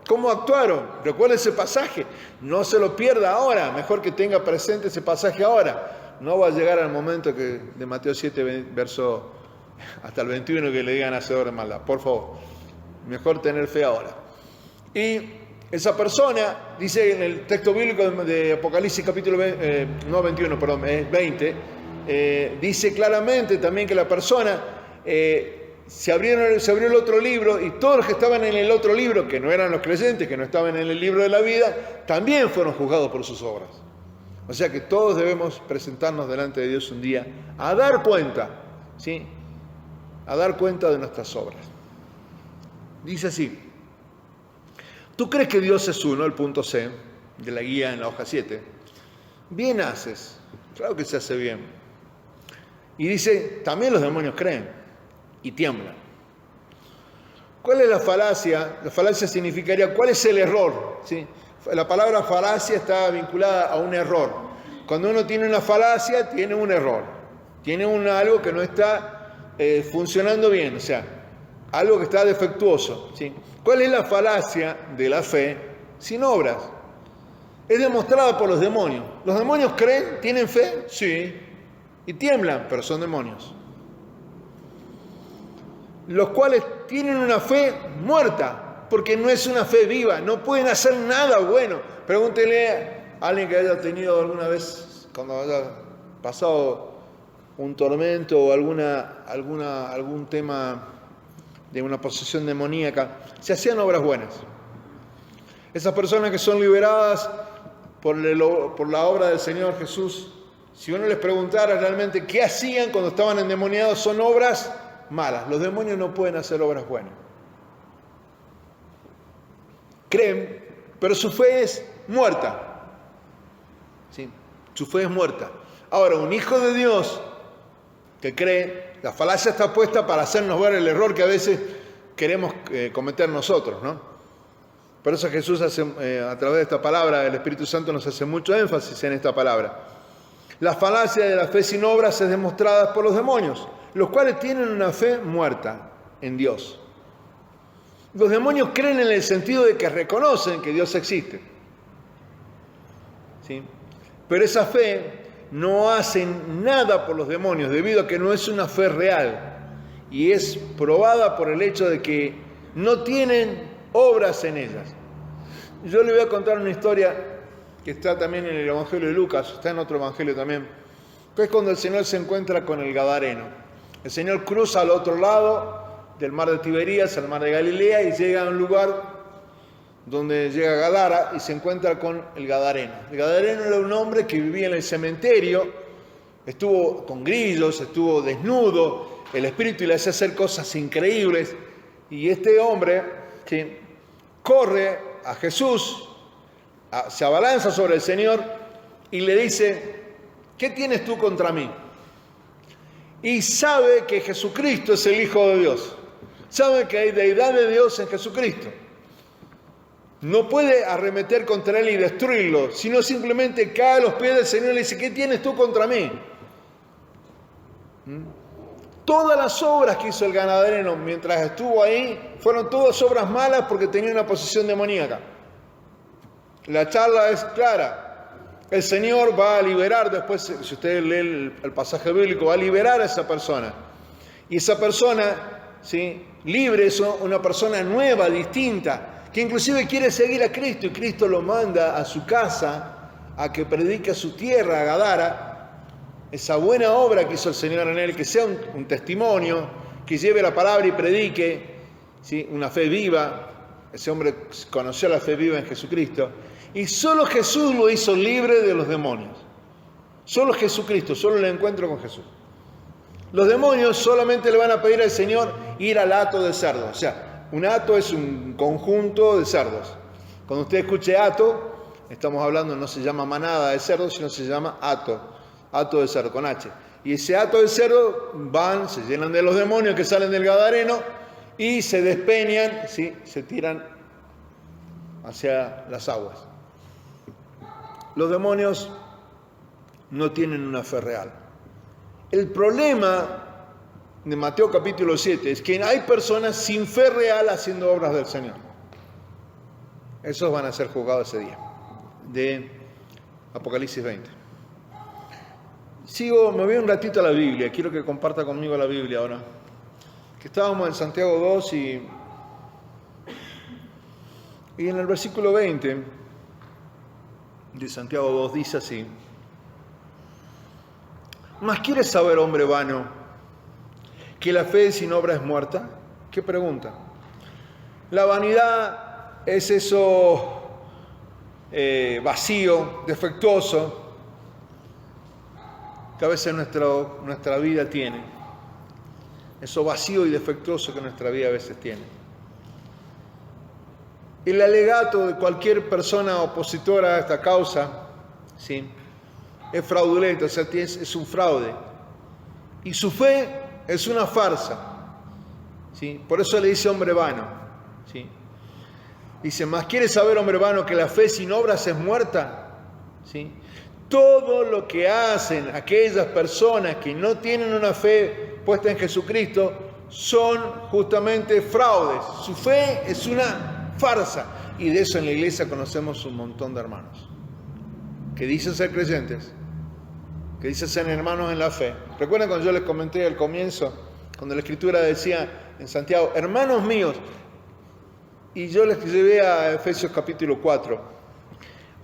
¿Cómo actuaron? Recuerda ese pasaje. No se lo pierda ahora. Mejor que tenga presente ese pasaje ahora. No va a llegar al momento de Mateo 7, verso hasta el 21, que le digan hacedor de maldad. Por favor. Mejor tener fe ahora. Y esa persona, dice en el texto bíblico de Apocalipsis capítulo 20, dice claramente también que la persona se abrió el otro libro y todos los que estaban en el otro libro, que no eran los creyentes, que no estaban en el libro de la vida, también fueron juzgados por sus obras. O sea que todos debemos presentarnos delante de Dios un día a dar cuenta, ¿sí? A dar cuenta de nuestras obras. Dice así, ¿tú crees que Dios es uno? El punto C de la guía en la hoja 7. Bien haces, claro que se hace bien. Y dice, también los demonios creen y tiemblan. ¿Cuál es la falacia? La falacia significaría, ¿cuál es el error? ¿Sí? La palabra falacia está vinculada a un error. Cuando uno tiene una falacia, tiene un error. Tiene algo que no está funcionando bien, o sea, algo que está defectuoso, ¿sí? ¿Cuál es la falacia de la fe sin obras? Es demostrada por los demonios. ¿Los demonios creen? ¿Tienen fe? Sí. Y tiemblan, pero son demonios. Los cuales tienen una fe muerta, porque no es una fe viva, no pueden hacer nada bueno. Pregúntele a alguien que haya tenido alguna vez, cuando haya pasado un tormento o algún tema de una posesión demoníaca, se hacían obras buenas. Esas personas que son liberadas por la obra del Señor Jesús, si uno les preguntara realmente qué hacían cuando estaban endemoniados, son obras malas. Los demonios no pueden hacer obras buenas. Creen, pero su fe es muerta. ¿Sí? Su fe es muerta. Ahora, un hijo de Dios que cree, la falacia está puesta para hacernos ver el error que a veces queremos cometer nosotros, ¿no? Por eso Jesús hace, a través de esta palabra, el Espíritu Santo nos hace mucho énfasis en esta palabra. La falacia de la fe sin obras es demostrada por los demonios, los cuales tienen una fe muerta en Dios. Los demonios creen en el sentido de que reconocen que Dios existe. ¿Sí? Pero esa fe no hace nada por los demonios debido a que no es una fe real y es probada por el hecho de que no tienen obras en ellas. Yo le voy a contar una historia que está también en el Evangelio de Lucas, está en otro Evangelio también, que es cuando el Señor se encuentra con el Gadareno. El Señor cruza al otro lado del mar de Tiberías, al mar de Galilea, y llega a un lugar donde llega Gadara y se encuentra con el Gadareno. El Gadareno era un hombre que vivía en el cementerio, estuvo con grillos, estuvo desnudo, el Espíritu le hacía hacer cosas increíbles, y este hombre que corre a Jesús, se abalanza sobre el Señor y le dice: ¿qué tienes tú contra mí? Y sabe que Jesucristo es el Hijo de Dios, sabe que hay deidad de Dios en Jesucristo. No puede arremeter contra él y destruirlo, sino simplemente cae a los pies del Señor y le dice: ¿qué tienes tú contra mí? Todas las obras que hizo el Gadareno mientras estuvo ahí fueron todas obras malas porque tenía una posesión demoníaca. La charla es clara. El Señor va a liberar, después, si usted lee el pasaje bíblico, va a liberar a esa persona. Y esa persona, ¿sí?, libre, es una persona nueva, distinta, que inclusive quiere seguir a Cristo, y Cristo lo manda a su casa a que predique a su tierra, a Gadara, esa buena obra que hizo el Señor en él, que sea un testimonio, que lleve la palabra y predique, ¿sí?, una fe viva. Ese hombre conoció la fe viva en Jesucristo, y solo Jesús lo hizo libre de los demonios. Solo Jesucristo, solo el encuentro con Jesús. Los demonios solamente le van a pedir al Señor ir al hato de cerdos. O sea, un hato es un conjunto de cerdos. Cuando usted escuche hato, estamos hablando, no se llama manada de cerdos, sino se llama hato de cerdo, con H. Y ese hato de cerdo van, se llenan de los demonios que salen del Gadareno y se despeñan, ¿sí?, se tiran hacia las aguas. Los demonios no tienen una fe real. El problema de Mateo capítulo 7 es que hay personas sin fe real haciendo obras del Señor. Esos van a ser juzgados ese día, de Apocalipsis 20. Me voy un ratito a la Biblia, quiero que comparta conmigo la Biblia ahora. Que estábamos en Santiago 2 y en el versículo 20 de Santiago 2 dice así: ¿mas quieres saber, hombre vano, que la fe sin obra es muerta? ¿Qué pregunta? La vanidad es eso vacío, defectuoso, que a veces nuestra vida tiene. Eso vacío y defectuoso que nuestra vida a veces tiene. El alegato de cualquier persona opositora a esta causa, ¿sí?, es fraudulento, o sea, es un fraude. Y su fe es una farsa, ¿sí? Por eso le dice hombre vano, ¿sí? Dice: ¿mas quieres saber, hombre vano, que la fe sin obras es muerta? ¿Sí? Todo lo que hacen aquellas personas que no tienen una fe puesta en Jesucristo son justamente fraudes. Su fe es una farsa. Y de eso en la iglesia conocemos un montón de hermanos que dicen ser creyentes, que dicen ser hermanos en la fe. ¿Recuerdan cuando yo les comenté al comienzo, cuando la Escritura decía en Santiago: hermanos míos? Y yo les llevé a Efesios capítulo 4.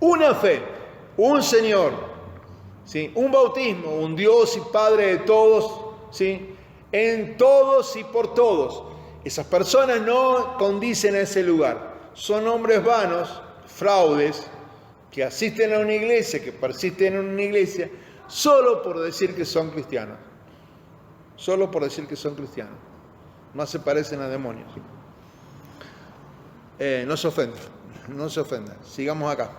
Una fe, un Señor, ¿sí?, un bautismo, un Dios y Padre de todos, ¿sí?, en todos y por todos. Esas personas no condicen a ese lugar. Son hombres vanos, fraudes que asisten a una iglesia, que persisten en una iglesia, solo por decir que son cristianos. Solo por decir que son cristianos. Más se parecen a demonios. No se ofendan, no se ofendan. Sigamos acá.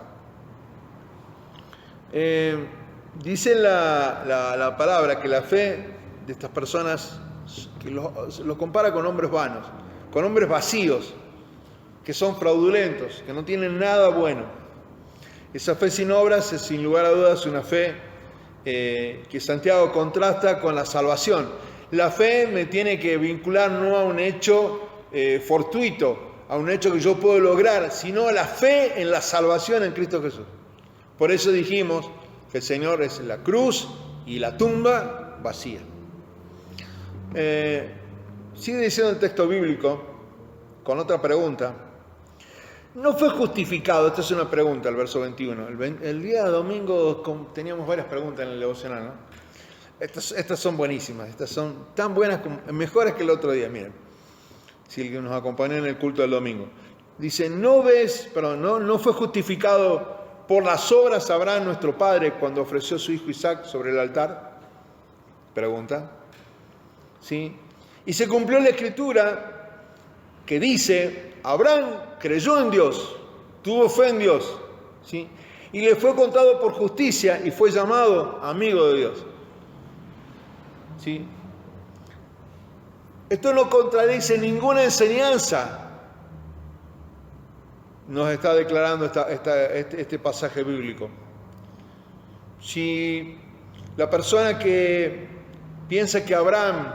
Dice la palabra que la fe de estas personas, que los compara con hombres vanos, con hombres vacíos, que son fraudulentos, que no tienen nada bueno. Esa fe sin obras es, sin lugar a dudas, una fe que Santiago contrasta con la salvación. La fe me tiene que vincular no a un hecho fortuito, a un hecho que yo puedo lograr, sino a la fe en la salvación en Cristo Jesús. Por eso dijimos que el Señor es la cruz y la tumba vacía. Sigue diciendo el texto bíblico con otra pregunta. No fue justificado, esta es una pregunta, el verso 21. El día domingo teníamos varias preguntas en el devocional, ¿no? Estas son buenísimas, estas son tan buenas, mejores que el otro día, miren. Si el que nos acompañó en el culto del domingo. Dice, no fue justificado por las obras Abraham nuestro padre cuando ofreció a su hijo Isaac sobre el altar. Pregunta. ¿Sí? Y se cumplió la escritura que dice, Abraham creyó en Dios, tuvo fe en Dios, ¿sí? Y le fue contado por justicia y fue llamado amigo de Dios. ¿Sí? Esto no contradice ninguna enseñanza, nos está declarando este pasaje bíblico. Si la persona que piensa que Abraham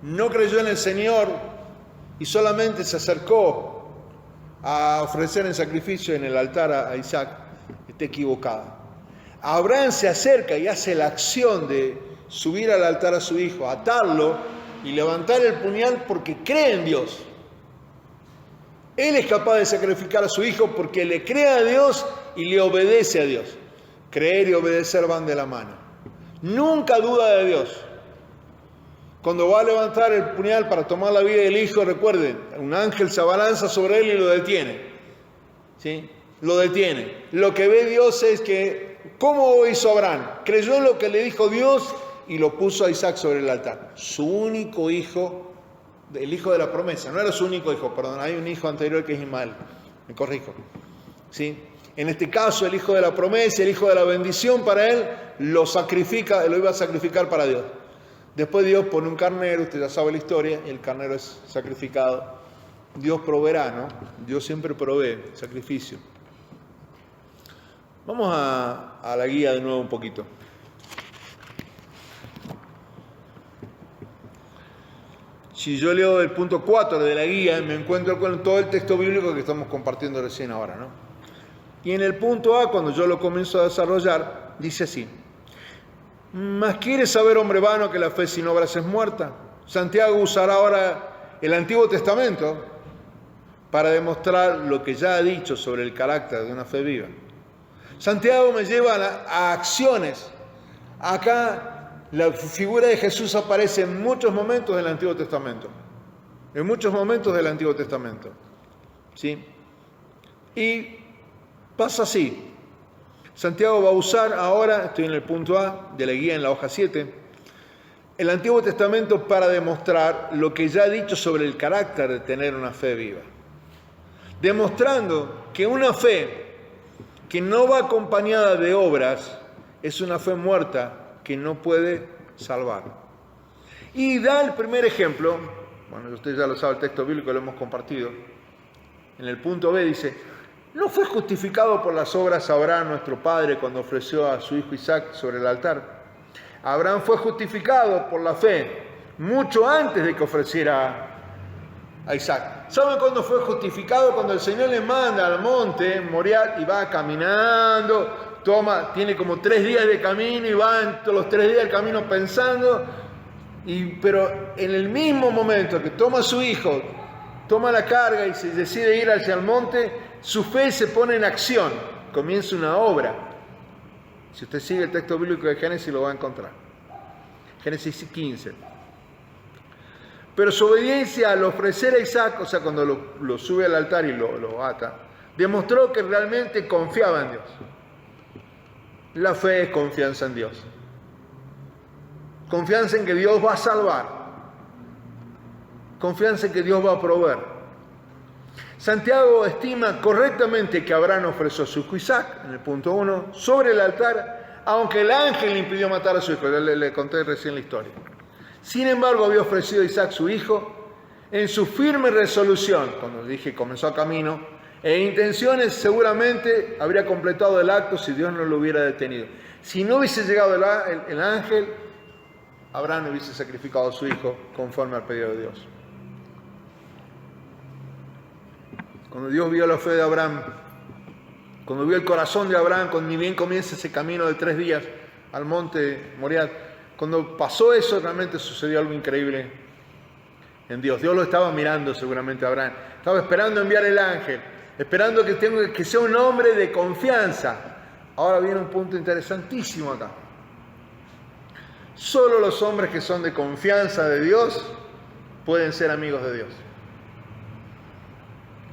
no creyó en el Señor y solamente se acercó a ofrecer en sacrificio en el altar a Isaac, está equivocada. Abraham se acerca y hace la acción de subir al altar a su hijo, atarlo y levantar el puñal porque cree en Dios. Él es capaz de sacrificar a su hijo porque le cree a Dios y le obedece a Dios. Creer y obedecer van de la mano. Nunca duda de Dios. Cuando va a levantar el puñal para tomar la vida del hijo, recuerden, un ángel se abalanza sobre él y lo detiene. ¿Sí? Lo detiene. Lo que ve Dios es que, ¿cómo hizo Abraham? Creyó en lo que le dijo Dios y lo puso a Isaac sobre el altar. Su único hijo, el hijo de la promesa. No era su único hijo, perdón, hay un hijo anterior que es Ismael. Me corrijo. ¿Sí? En este caso, el hijo de la promesa, el hijo de la bendición para él, lo iba a sacrificar para Dios. Después Dios pone un carnero, usted ya sabe la historia, y el carnero es sacrificado. Dios proveerá, ¿no? Dios siempre provee sacrificio. Vamos a la guía de nuevo un poquito. Si yo leo el punto 4 de la guía, me encuentro con todo el texto bíblico que estamos compartiendo recién ahora, ¿no? Y en el punto A, cuando yo lo comienzo a desarrollar, dice así. ¿Mas quieres saber, hombre vano, que la fe sin obras es muerta? Santiago usará ahora el Antiguo Testamento para demostrar lo que ya ha dicho sobre el carácter de una fe viva. Santiago me lleva a acciones. Acá la figura de Jesús aparece en muchos momentos del Antiguo Testamento. En muchos momentos del Antiguo Testamento. ¿Sí? Y pasa así. Santiago va a usar ahora, estoy en el punto A de la guía en la hoja 7, el Antiguo Testamento para demostrar lo que ya ha dicho sobre el carácter de tener una fe viva. Demostrando que una fe que no va acompañada de obras es una fe muerta que no puede salvar. Y da el primer ejemplo, bueno, usted ya lo sabe, el texto bíblico lo hemos compartido, en el punto B dice, ¿no fue justificado por las obras Abraham, nuestro padre, cuando ofreció a su hijo Isaac sobre el altar? Abraham fue justificado por la fe mucho antes de que ofreciera a Isaac. ¿Saben cuándo fue justificado? Cuando el Señor le manda al monte Moriah y va caminando, tiene como 3 días de camino y va en todos los 3 días del camino pensando, pero en el mismo momento que toma a su hijo, toma la carga y se decide ir hacia el monte, su fe se pone en acción, comienza una obra. Si usted sigue el texto bíblico de Génesis lo va a encontrar. Génesis 15. Pero su obediencia al ofrecer a Isaac, o sea, cuando lo sube al altar y lo ata, Demostró que realmente confiaba en Dios. La fe es confianza en Dios. Confianza en que Dios va a salvar. Confianza en que Dios va a proveer. Santiago estima correctamente que Abraham ofreció a su hijo Isaac, en el punto 1, sobre el altar, aunque el ángel le impidió matar a su hijo. Le conté recién la historia. Sin embargo, había ofrecido a Isaac su hijo en su firme resolución, cuando dije comenzó a camino, e intenciones, seguramente habría completado el acto si Dios no lo hubiera detenido. Si no hubiese llegado el ángel, Abraham no hubiese sacrificado a su hijo conforme al pedido de Dios. Cuando Dios vio la fe de Abraham, cuando vio el corazón de Abraham, cuando ni bien comienza ese camino de 3 días al monte Moriah, cuando pasó eso, realmente sucedió algo increíble en Dios. Dios lo estaba mirando seguramente a Abraham. Estaba esperando enviar el ángel, esperando que sea un hombre de confianza. Ahora viene un punto interesantísimo acá. Solo los hombres que son de confianza de Dios pueden ser amigos de Dios.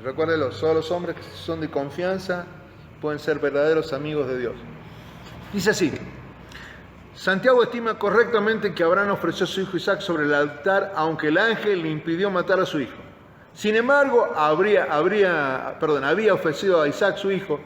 Recuérdelo, solo los hombres que son de confianza pueden ser verdaderos amigos de Dios. Dice así: Santiago estima correctamente que Abraham ofreció a su hijo Isaac sobre el altar, aunque el ángel le impidió matar a su hijo. Sin embargo, había ofrecido a Isaac su hijo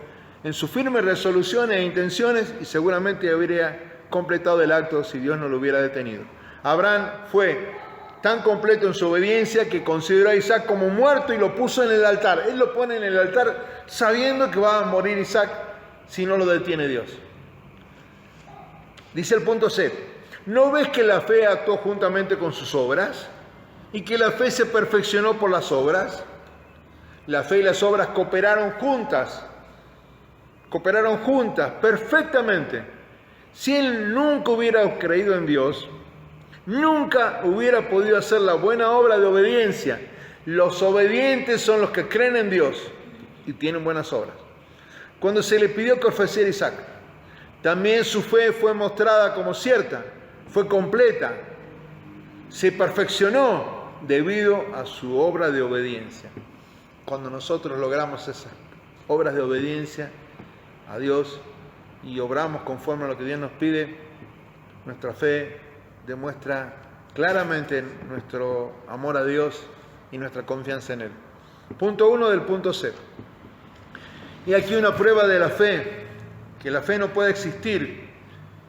en su firme resolución e intenciones, y seguramente habría completado el acto si Dios no lo hubiera detenido. Abraham fue tan completo en su obediencia que consideró a Isaac como muerto y lo puso en el altar. Él lo pone en el altar sabiendo que va a morir Isaac si no lo detiene Dios. Dice el punto C: ¿no ves que la fe actuó juntamente con sus obras y que la fe se perfeccionó por las obras? La fe y las obras cooperaron juntas perfectamente. Si él nunca hubiera creído en Dios, nunca hubiera podido hacer la buena obra de obediencia. Los obedientes son los que creen en Dios y tienen buenas obras. Cuando se le pidió que ofreciera a Isaac, también su fe fue mostrada como cierta, fue completa, se perfeccionó debido a su obra de obediencia. Cuando nosotros logramos esas obras de obediencia a Dios y obramos conforme a lo que Dios nos pide, nuestra fe demuestra claramente nuestro amor a Dios y nuestra confianza en Él. Punto 1 del punto C. Y aquí una prueba de la fe, que la fe no puede existir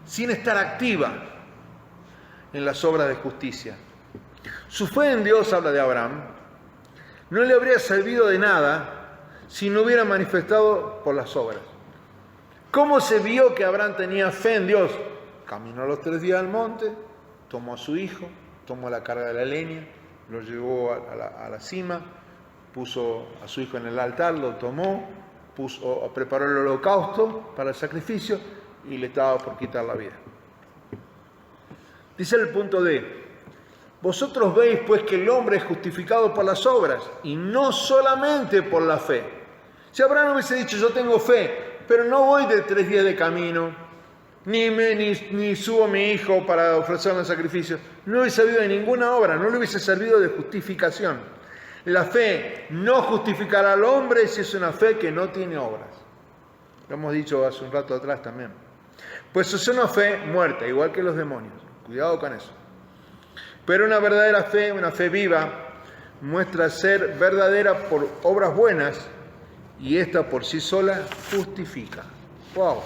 sin estar activa en las obras de justicia. Su fe en Dios, habla de Abraham, no le habría servido de nada si no hubiera manifestado por las obras. ¿Cómo se vio que Abraham tenía fe en Dios? Caminó los 3 días al monte, tomó a su hijo, tomó la carga de la leña, lo llevó a la cima, puso a su hijo en el altar, lo tomó, preparó el holocausto para el sacrificio y le estaba por quitar la vida. Dice el punto D: vosotros veis pues que el hombre es justificado por las obras y no solamente por la fe. Si Abraham hubiese dicho: yo tengo fe, pero no voy de 3 días de camino, ni subo a mi hijo para ofrecerle sacrificio, no hubiese servido de ninguna obra, no le hubiese servido de justificación. La fe no justificará al hombre si es una fe que no tiene obras. Lo hemos dicho hace un rato atrás también. Pues es una fe muerta, igual que los demonios. Cuidado con eso. Pero una verdadera fe, una fe viva, muestra ser verdadera por obras buenas, y esta por sí sola justifica. ¡Wow!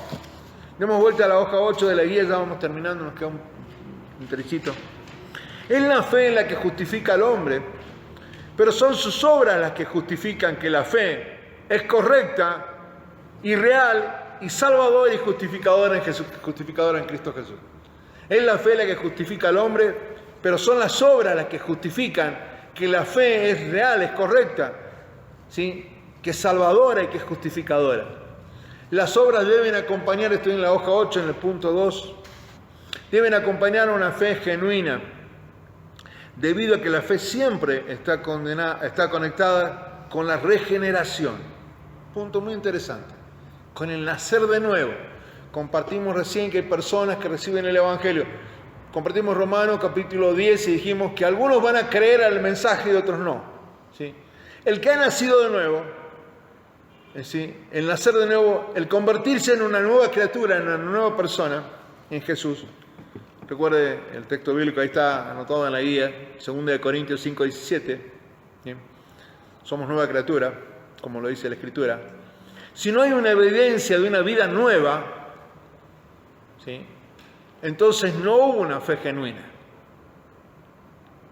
Demos vuelta a la hoja 8 de la guía, ya vamos terminando, nos queda un trechito. Es la fe en la que justifica al hombre, pero son sus obras las que justifican que la fe es correcta y real y salvadora y justificadora en Cristo Jesús. Es la fe la que justifica al hombre, pero son las obras las que justifican que la fe es real, es correcta, ¿sí?, que es salvadora y que es justificadora. Las obras deben acompañar, estoy en la hoja 8, en el punto 2, deben acompañar una fe genuina, debido a que la fe siempre está conectada con la regeneración. Punto muy interesante. Con el nacer de nuevo. Compartimos recién que hay personas que reciben el Evangelio. Compartimos Romanos capítulo 10 y dijimos que algunos van a creer al mensaje y otros no. ¿Sí? El que ha nacido de nuevo ¿sí? El nacer de nuevo, el convertirse en una nueva criatura, en una nueva persona, en Jesús. Recuerde el texto bíblico, ahí está anotado en la guía, 2 Corintios 5:17. ¿Sí? Somos nueva criatura, como lo dice la Escritura. Si no hay una evidencia de una vida nueva, ¿sí? Entonces no hubo una fe genuina,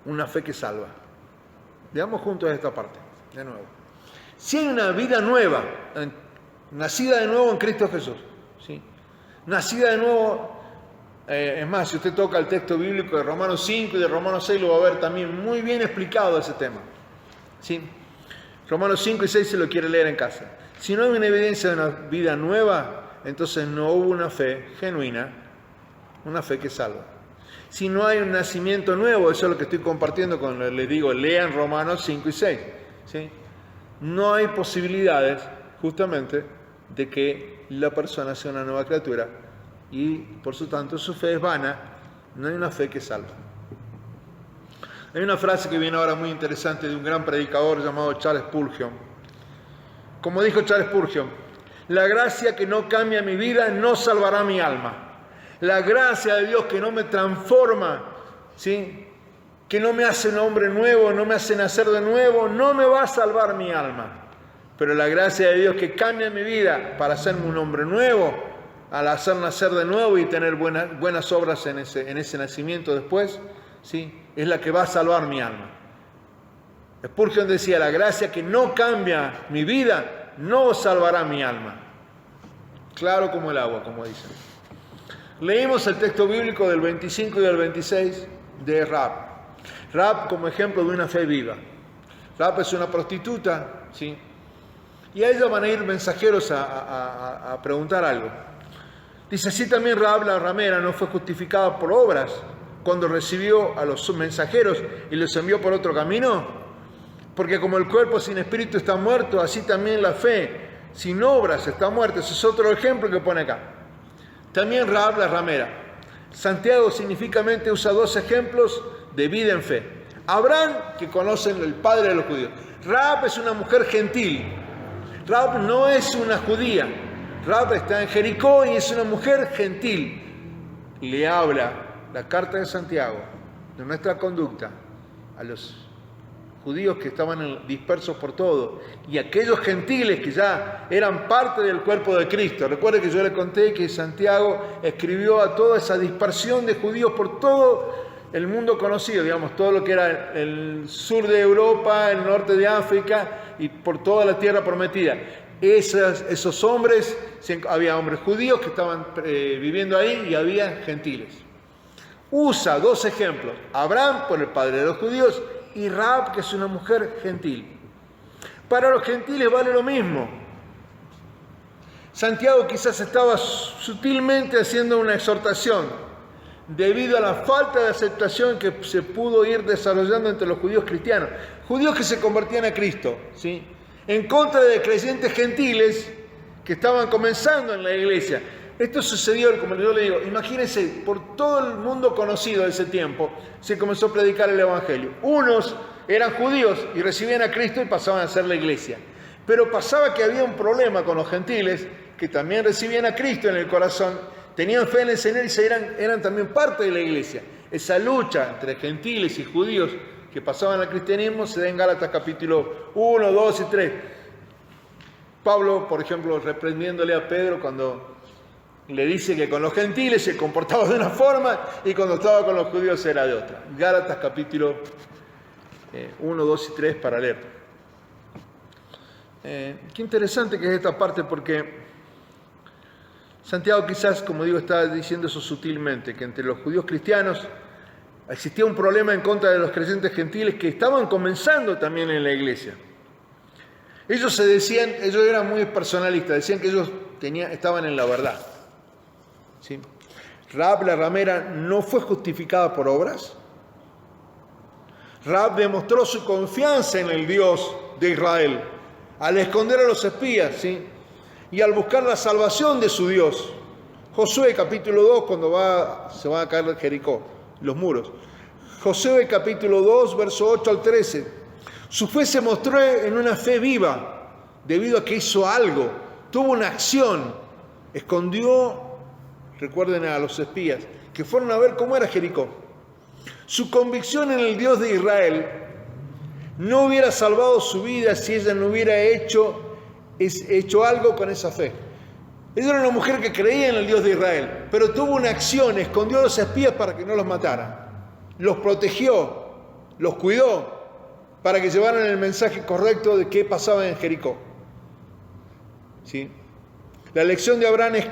una fe que salva. Veamos juntos esta parte, de nuevo. Si hay una vida nueva, nacida de nuevo en Cristo Jesús, ¿sí? Nacida de nuevo, es más, si usted toca el texto bíblico de Romanos 5 y de Romanos 6, lo va a ver también muy bien explicado ese tema, ¿sí? Romanos 5 y 6 se lo quiere leer en casa. Si no hay una evidencia de una vida nueva, entonces no hubo una fe genuina, una fe que salva. Si no hay un nacimiento nuevo, eso es lo que estoy compartiendo cuando les digo, lean Romanos 5 y 6, ¿sí? No hay posibilidades, justamente, de que la persona sea una nueva criatura y, por su tanto, su fe es vana. No hay una fe que salva. Hay una frase que viene ahora muy interesante de un gran predicador llamado Charles Spurgeon. Como dijo Charles Spurgeon, la gracia que no cambia mi vida no salvará mi alma. La gracia de Dios que no me transforma, ¿sí? Que no me hace un hombre nuevo, no me hace nacer de nuevo, no me va a salvar mi alma. Pero la gracia de Dios que cambia mi vida para hacerme un hombre nuevo, al hacer nacer de nuevo y tener buenas obras en ese nacimiento después, ¿sí? Es la que va a salvar mi alma. Spurgeon decía, la gracia que no cambia mi vida no salvará mi alma. Claro como el agua, como dicen. Leímos el texto bíblico del 25 y del 26 de Rahab. Rahab como ejemplo de una fe viva. Rahab es una prostituta, ¿sí? Y a ella van a ir mensajeros a preguntar algo. Dice, así también Rahab la ramera no fue justificada por obras cuando recibió a los mensajeros y los envió por otro camino. Porque como el cuerpo sin espíritu está muerto, así también la fe sin obras está muerta. Ese es otro ejemplo que pone acá. También Rahab la ramera. Santiago significativamente usa dos ejemplos de vida en fe. Abraham, que conocen el padre de los judíos. Rahab es una mujer gentil. Rahab no es una judía. Rahab está en Jericó y es una mujer gentil. Le habla la carta de Santiago de nuestra conducta a los judíos que estaban dispersos por todo y aquellos gentiles que ya eran parte del cuerpo de Cristo. Recuerde que yo le conté que Santiago escribió a toda esa dispersión de judíos por todo el mundo conocido, digamos, todo lo que era el sur de Europa, el norte de África y por toda la tierra prometida. Esos hombres, había hombres judíos que estaban viviendo ahí y había gentiles. Usa dos ejemplos, Abraham por el padre de los judíos y Rahab, que es una mujer gentil. Para los gentiles vale lo mismo. Santiago quizás estaba sutilmente haciendo una exhortación debido a la falta de aceptación que se pudo ir desarrollando entre los judíos cristianos. Judíos que se convertían a Cristo, ¿sí? En contra de creyentes gentiles que estaban comenzando en la iglesia. Esto sucedió, como yo le digo, imagínense, por todo el mundo conocido de ese tiempo, se comenzó a predicar el Evangelio. Unos eran judíos y recibían a Cristo y pasaban a ser la iglesia. Pero pasaba que había un problema con los gentiles, que también recibían a Cristo en el corazón, tenían fe en el Señor y eran también parte de la iglesia. Esa lucha entre gentiles y judíos que pasaban al cristianismo se da en Gálatas capítulo 1, 2 y 3. Pablo, por ejemplo, reprendiéndole a Pedro cuando le dice que con los gentiles se comportaba de una forma y cuando estaba con los judíos era de otra. Gálatas capítulo 1, 2 y 3 para leer. Qué interesante que es esta parte porque Santiago quizás, como digo, está diciendo eso sutilmente, que entre los judíos cristianos existía un problema en contra de los creyentes gentiles que estaban comenzando también en la iglesia. Ellos eran muy personalistas, decían que ellos estaban en la verdad. ¿Sí? Rahab la ramera no fue justificada por obras. Rahab demostró su confianza en el Dios de Israel al esconder a los espías, ¿sí? Y al buscar la salvación de su Dios. Josué capítulo 2, cuando se va a caer Jericó, los muros. Josué capítulo 2, verso 8 al 13. Su fe se mostró en una fe viva, debido a que hizo algo, tuvo una acción, escondió, recuerden a los espías, que fueron a ver cómo era Jericó. Su convicción en el Dios de Israel no hubiera salvado su vida si ella no hubiera hecho algo con esa fe. Ella era una mujer que creía en el Dios de Israel, pero tuvo una acción, escondió a los espías para que no los mataran. Los protegió, los cuidó, para que llevaran el mensaje correcto de qué pasaba en Jericó. ¿Sí? La lección de Abraham es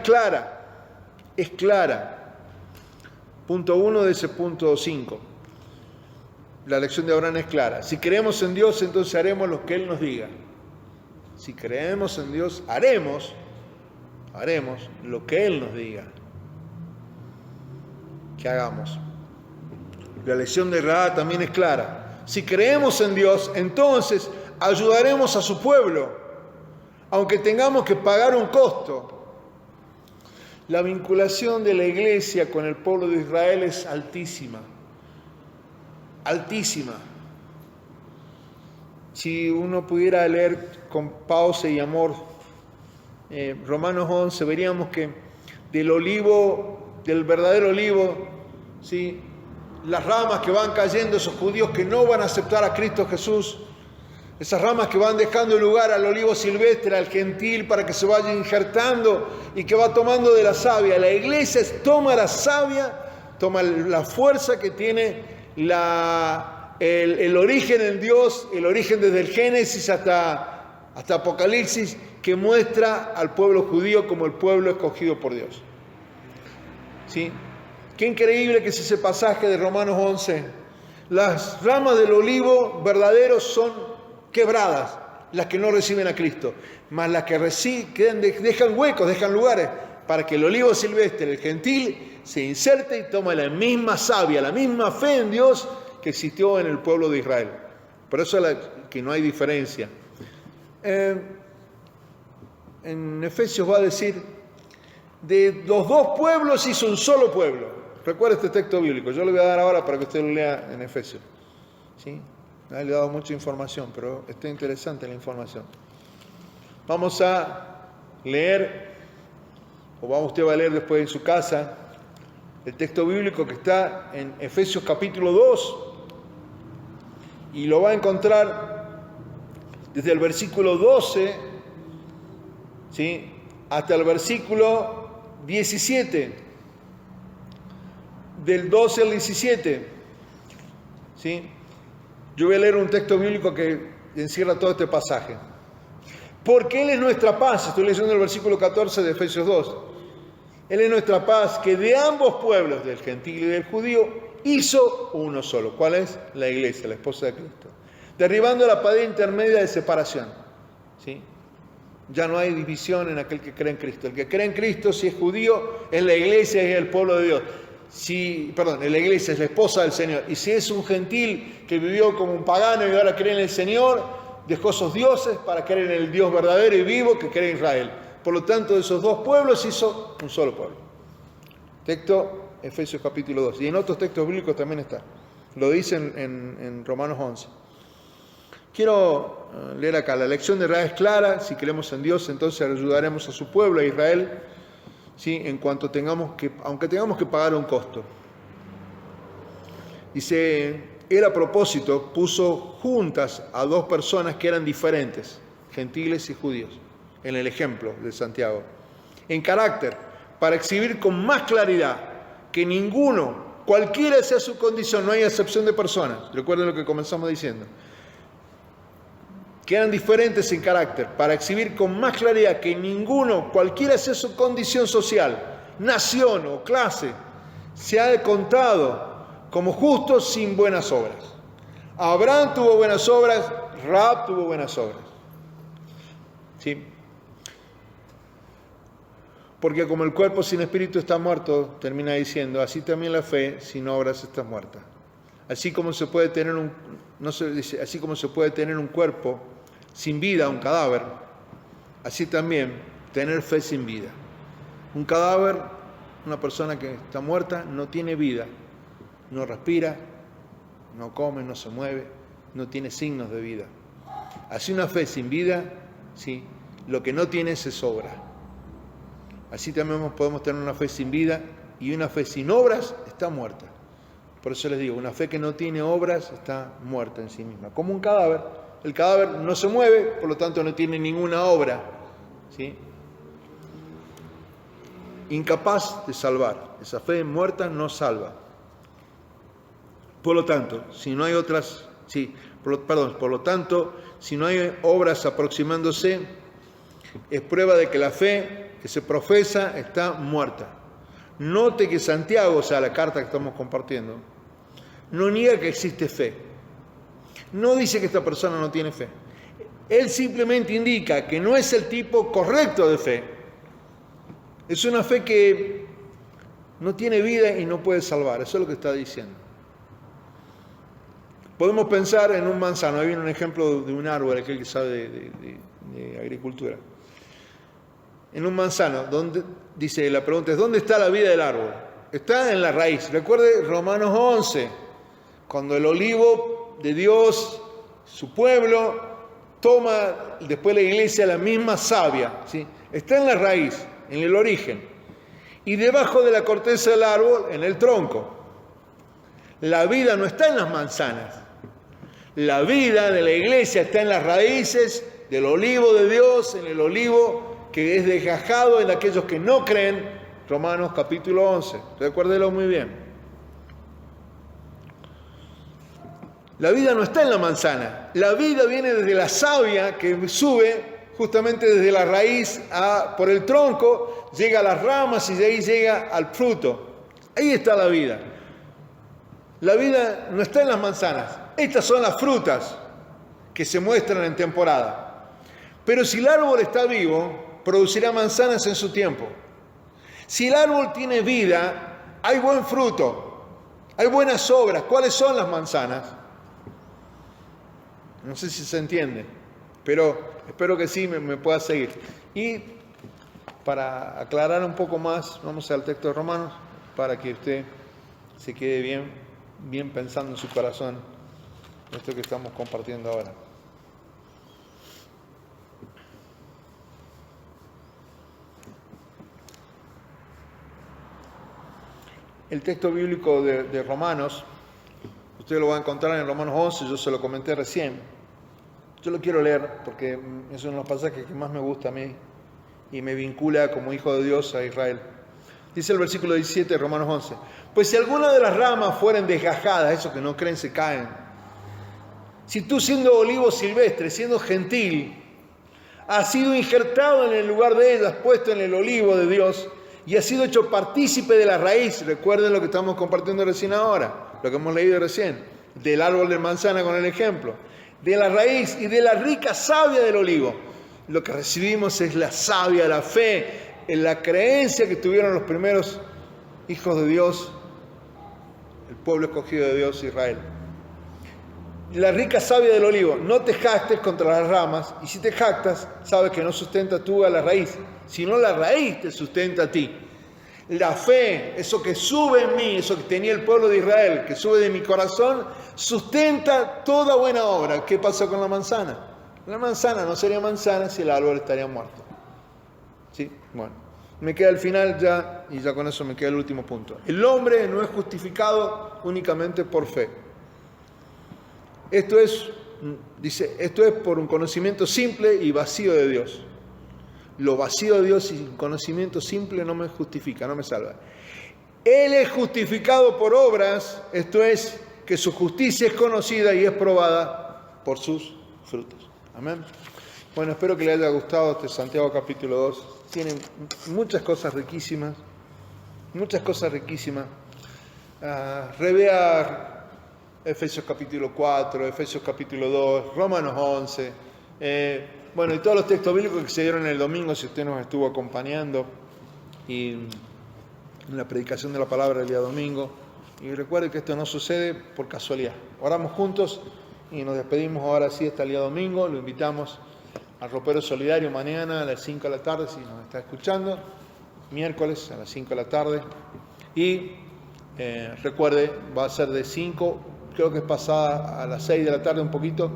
clara. Punto 1 de ese punto 5. La lección de Abraham es clara. Si creemos en Dios, entonces haremos lo que Él nos diga. Si creemos en Dios, haremos lo que Él nos diga que hagamos. La lección de Rahab también es clara. Si creemos en Dios, entonces ayudaremos a su pueblo, aunque tengamos que pagar un costo. La vinculación de la iglesia con el pueblo de Israel es altísima. Altísima. Si uno pudiera leer con pausa y amor Romanos 11, veríamos que del verdadero olivo, ¿sí?, las ramas que van cayendo, esos judíos que no van a aceptar a Cristo Jesús, esas ramas que van dejando lugar al olivo silvestre, al gentil, para que se vaya injertando y que va tomando de la savia. La iglesia toma la savia, toma la fuerza que tiene el origen en Dios, el origen desde el Génesis hasta Apocalipsis, que muestra al pueblo judío como el pueblo escogido por Dios. ¿Sí? Qué increíble que es ese pasaje de Romanos 11. Las ramas del olivo verdaderos son quebradas, las que no reciben a Cristo, mas las que dejan huecos, dejan lugares para que el olivo silvestre, el gentil, se inserte y tome la misma savia, la misma fe en Dios que existió en el pueblo de Israel. Por eso que no hay diferencia. En Efesios va a decir, de los dos pueblos hizo un solo pueblo. Recuerda este texto bíblico, yo le voy a dar ahora para que usted lo lea en Efesios. ¿Sí? Le he dado mucha información, pero está interesante la información. Vamos a leer, usted va a leer después en su casa, el texto bíblico que está en Efesios capítulo 2, y lo va a encontrar desde el versículo 12, ¿sí?, hasta el versículo 17. Del 12 al 17. ¿Sí? Yo voy a leer un texto bíblico que encierra todo este pasaje. Porque Él es nuestra paz. Estoy leyendo el versículo 14 de Efesios 2. Él es nuestra paz, que de ambos pueblos, del gentil y del judío, hizo uno solo. ¿Cuál es? La iglesia, la esposa de Cristo. Derribando la pared intermedia de separación. ¿Sí? Ya no hay división en aquel que cree en Cristo. El que cree en Cristo, si es judío, es la iglesia y es el pueblo de Dios. La iglesia es la esposa del Señor. Y si es un gentil que vivió como un pagano y ahora cree en el Señor, dejó esos dioses para creer en el Dios verdadero y vivo que cree en Israel. Por lo tanto, de esos dos pueblos hizo un solo pueblo. Texto Efesios capítulo 2. Y en otros textos bíblicos también está. Lo dice en Romanos 11. Quiero leer acá. La lección de Rahab es clara. Si creemos en Dios, entonces ayudaremos a su pueblo, a Israel. ¿Sí? Aunque tengamos que pagar un costo. Dice, él a propósito puso juntas a dos personas que eran diferentes, gentiles y judíos, en el ejemplo de Santiago, en carácter, para exhibir con más claridad que ninguno, cualquiera sea su condición, no hay excepción de personas. Recuerden lo que comenzamos diciendo. Que eran diferentes en carácter, para exhibir con más claridad que ninguno, cualquiera sea su condición social, nación o clase, se ha contado como justo sin buenas obras. Abraham tuvo buenas obras, Rahab tuvo buenas obras. ¿Sí? Porque como el cuerpo sin espíritu está muerto, termina diciendo, así también la fe sin obras está muerta. Así como se puede tener así como se puede tener un cuerpo sin vida, un cadáver, así también tener fe sin vida. Un cadáver, una persona que está muerta, no tiene vida, no respira, no come, no se mueve, no tiene signos de vida. Así una fe sin vida ¿sí? Lo que no tienes es obra. Así también podemos tener una fe sin vida, y una fe sin obras está muerta. Por eso les digo, una fe que no tiene obras está muerta en sí misma, como un cadáver. El cadáver no se mueve, por lo tanto no tiene ninguna obra, ¿sí? Incapaz de salvar. Esa fe muerta no salva. Por lo tanto, si no hay otras, por lo tanto, si no hay obras aproximándose, es prueba de que la fe que se profesa está muerta. Note que Santiago, o sea, la carta que estamos compartiendo, no niega que existe fe. No dice que esta persona no tiene fe. Él simplemente indica que no es el tipo correcto de fe. Es una fe que no tiene vida y no puede salvar. Eso es lo que está diciendo. Podemos pensar en un manzano. Ahí viene un ejemplo de un árbol, aquel que sabe de agricultura. En un manzano, la pregunta es, ¿dónde está la vida del árbol? Está en la raíz. Recuerde Romanos 11, cuando el olivo de Dios, su pueblo, toma después la iglesia la misma savia, ¿sí? Está en la raíz, en el origen. Y debajo de la corteza del árbol, en el tronco. La vida no está en las manzanas. La vida de la iglesia está en las raíces del olivo de Dios, en el olivo que es desgajado en aquellos que no creen. Romanos capítulo 11. Recuérdelo muy bien. La vida no está en la manzana. La vida viene desde la savia que sube justamente desde la raíz por el tronco, llega a las ramas y de ahí llega al fruto. Ahí está la vida. La vida no está en las manzanas. Estas son las frutas que se muestran en temporada. Pero si el árbol está vivo, producirá manzanas en su tiempo. Si el árbol tiene vida, hay buen fruto, hay buenas obras. ¿Cuáles son las manzanas? No sé si se entiende, pero espero que sí me pueda seguir. Y para aclarar un poco más, vamos al texto de Romanos, para que usted se quede bien pensando en su corazón esto que estamos compartiendo ahora. El texto bíblico de Romanos, usted lo va a encontrar en Romanos 11, yo se lo comenté recién. Yo lo quiero leer porque es uno de los pasajes que más me gusta a mí y me vincula como hijo de Dios a Israel. Dice el versículo 17 de Romanos 11, pues si alguna de las ramas fueren desgajadas, esos que no creen se caen. Si tú siendo olivo silvestre, siendo gentil, has sido injertado en el lugar de ellas, puesto en el olivo de Dios, y has sido hecho partícipe de la raíz. Recuerden lo que estamos compartiendo recién ahora, lo que hemos leído recién, del árbol de manzana con el ejemplo, de la raíz y de la rica savia del olivo. Lo que recibimos es la savia, la fe, en la creencia que tuvieron los primeros hijos de Dios, el pueblo escogido de Dios, Israel. La rica savia del olivo. No te jactes contra las ramas, y si te jactas, sabes que no sustenta tú a la raíz, sino la raíz te sustenta a ti. La fe, eso que sube en mí, eso que tenía el pueblo de Israel, que sube de mi corazón, sustenta toda buena obra. ¿Qué pasa con la manzana? La manzana no sería manzana si el árbol estaría muerto. ¿Sí? Bueno, me queda el final ya, y ya con eso me queda el último punto. El hombre no es justificado únicamente por fe. Esto es por un conocimiento simple y vacío de Dios. Lo vacío de Dios y conocimiento simple no me justifica, no me salva. Él es justificado por obras, esto es, que su justicia es conocida y es probada por sus frutos. Amén. Bueno, espero que le haya gustado este Santiago capítulo 2. Tiene muchas cosas riquísimas, Revea Efesios capítulo 4, Efesios capítulo 2, Romanos 11, y todos los textos bíblicos que se dieron el domingo, si usted nos estuvo acompañando, y en la predicación de la palabra el día domingo. Y recuerde que esto no sucede por casualidad. Oramos juntos y nos despedimos ahora sí hasta el día domingo. Lo invitamos al ropero solidario mañana a las 5 de la tarde, si nos está escuchando, miércoles a las 5 de la tarde. Y recuerde, va a ser de 5, creo que es pasada a las 6 de la tarde un poquito,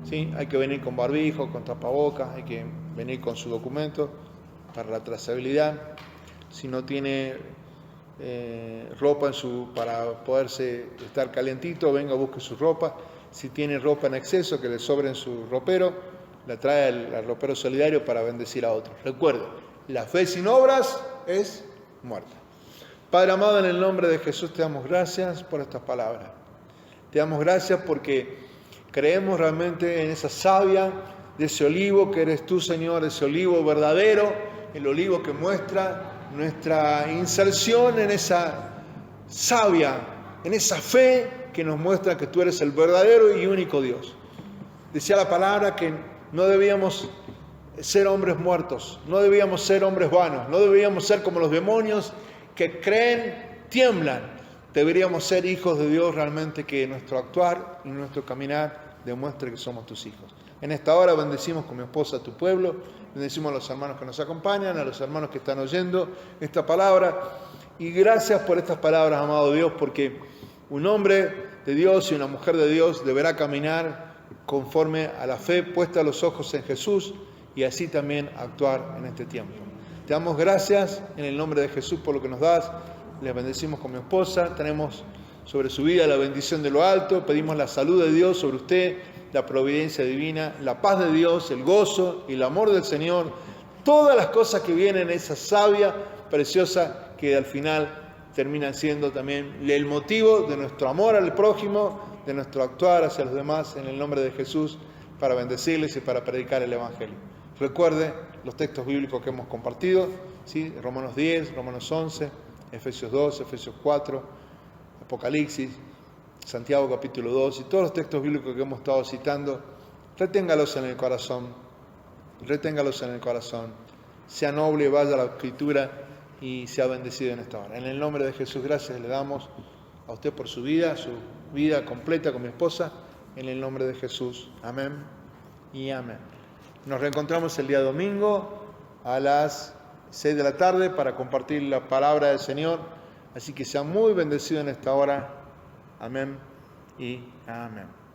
¿sí? Hay que venir con barbijo, con tapabocas, hay que venir con su documento para la trazabilidad. Si no tiene ropa para poderse estar calientito, venga, busque su ropa. Si tiene ropa en exceso, que le sobre en su ropero, la trae al ropero solidario para bendecir a otros. Recuerde, la fe sin obras es muerta. Padre amado, en el nombre de Jesús te damos gracias por estas palabras. Te damos gracias porque creemos realmente en esa savia de ese olivo que eres tú, Señor, ese olivo verdadero, el olivo que muestra nuestra inserción en esa savia, en esa fe que nos muestra que tú eres el verdadero y único Dios. Decía la palabra que no debíamos ser hombres muertos, no debíamos ser hombres vanos, no debíamos ser como los demonios que creen, tiemblan. Deberíamos ser hijos de Dios realmente, que nuestro actuar y nuestro caminar demuestre que somos tus hijos. En esta hora bendecimos con mi esposa a tu pueblo, bendecimos a los hermanos que nos acompañan, a los hermanos que están oyendo esta palabra. Y gracias por estas palabras, amado Dios, porque un hombre de Dios y una mujer de Dios deberá caminar conforme a la fe, puesta los ojos en Jesús, y así también actuar en este tiempo. Te damos gracias en el nombre de Jesús por lo que nos das. Les bendecimos con mi esposa, tenemos sobre su vida la bendición de lo alto, pedimos la salud de Dios sobre usted, la providencia divina, la paz de Dios, el gozo y el amor del Señor, todas las cosas que vienen, esa savia preciosa que al final terminan siendo también el motivo de nuestro amor al prójimo, de nuestro actuar hacia los demás en el nombre de Jesús, para bendecirles y para predicar el Evangelio. Recuerde los textos bíblicos que hemos compartido, ¿sí? Romanos 10, Romanos 11, Efesios 2, Efesios 4, Apocalipsis, Santiago capítulo 2 y todos los textos bíblicos que hemos estado citando. Reténgalos en el corazón, sea noble, vaya a la Escritura y sea bendecido en esta hora. En el nombre de Jesús, gracias le damos a usted por su vida completa con mi esposa, en el nombre de Jesús. Amén y amén. Nos reencontramos el día domingo a las 6 de la tarde para compartir la palabra del Señor. Así que sea muy bendecido en esta hora. Amén y amén.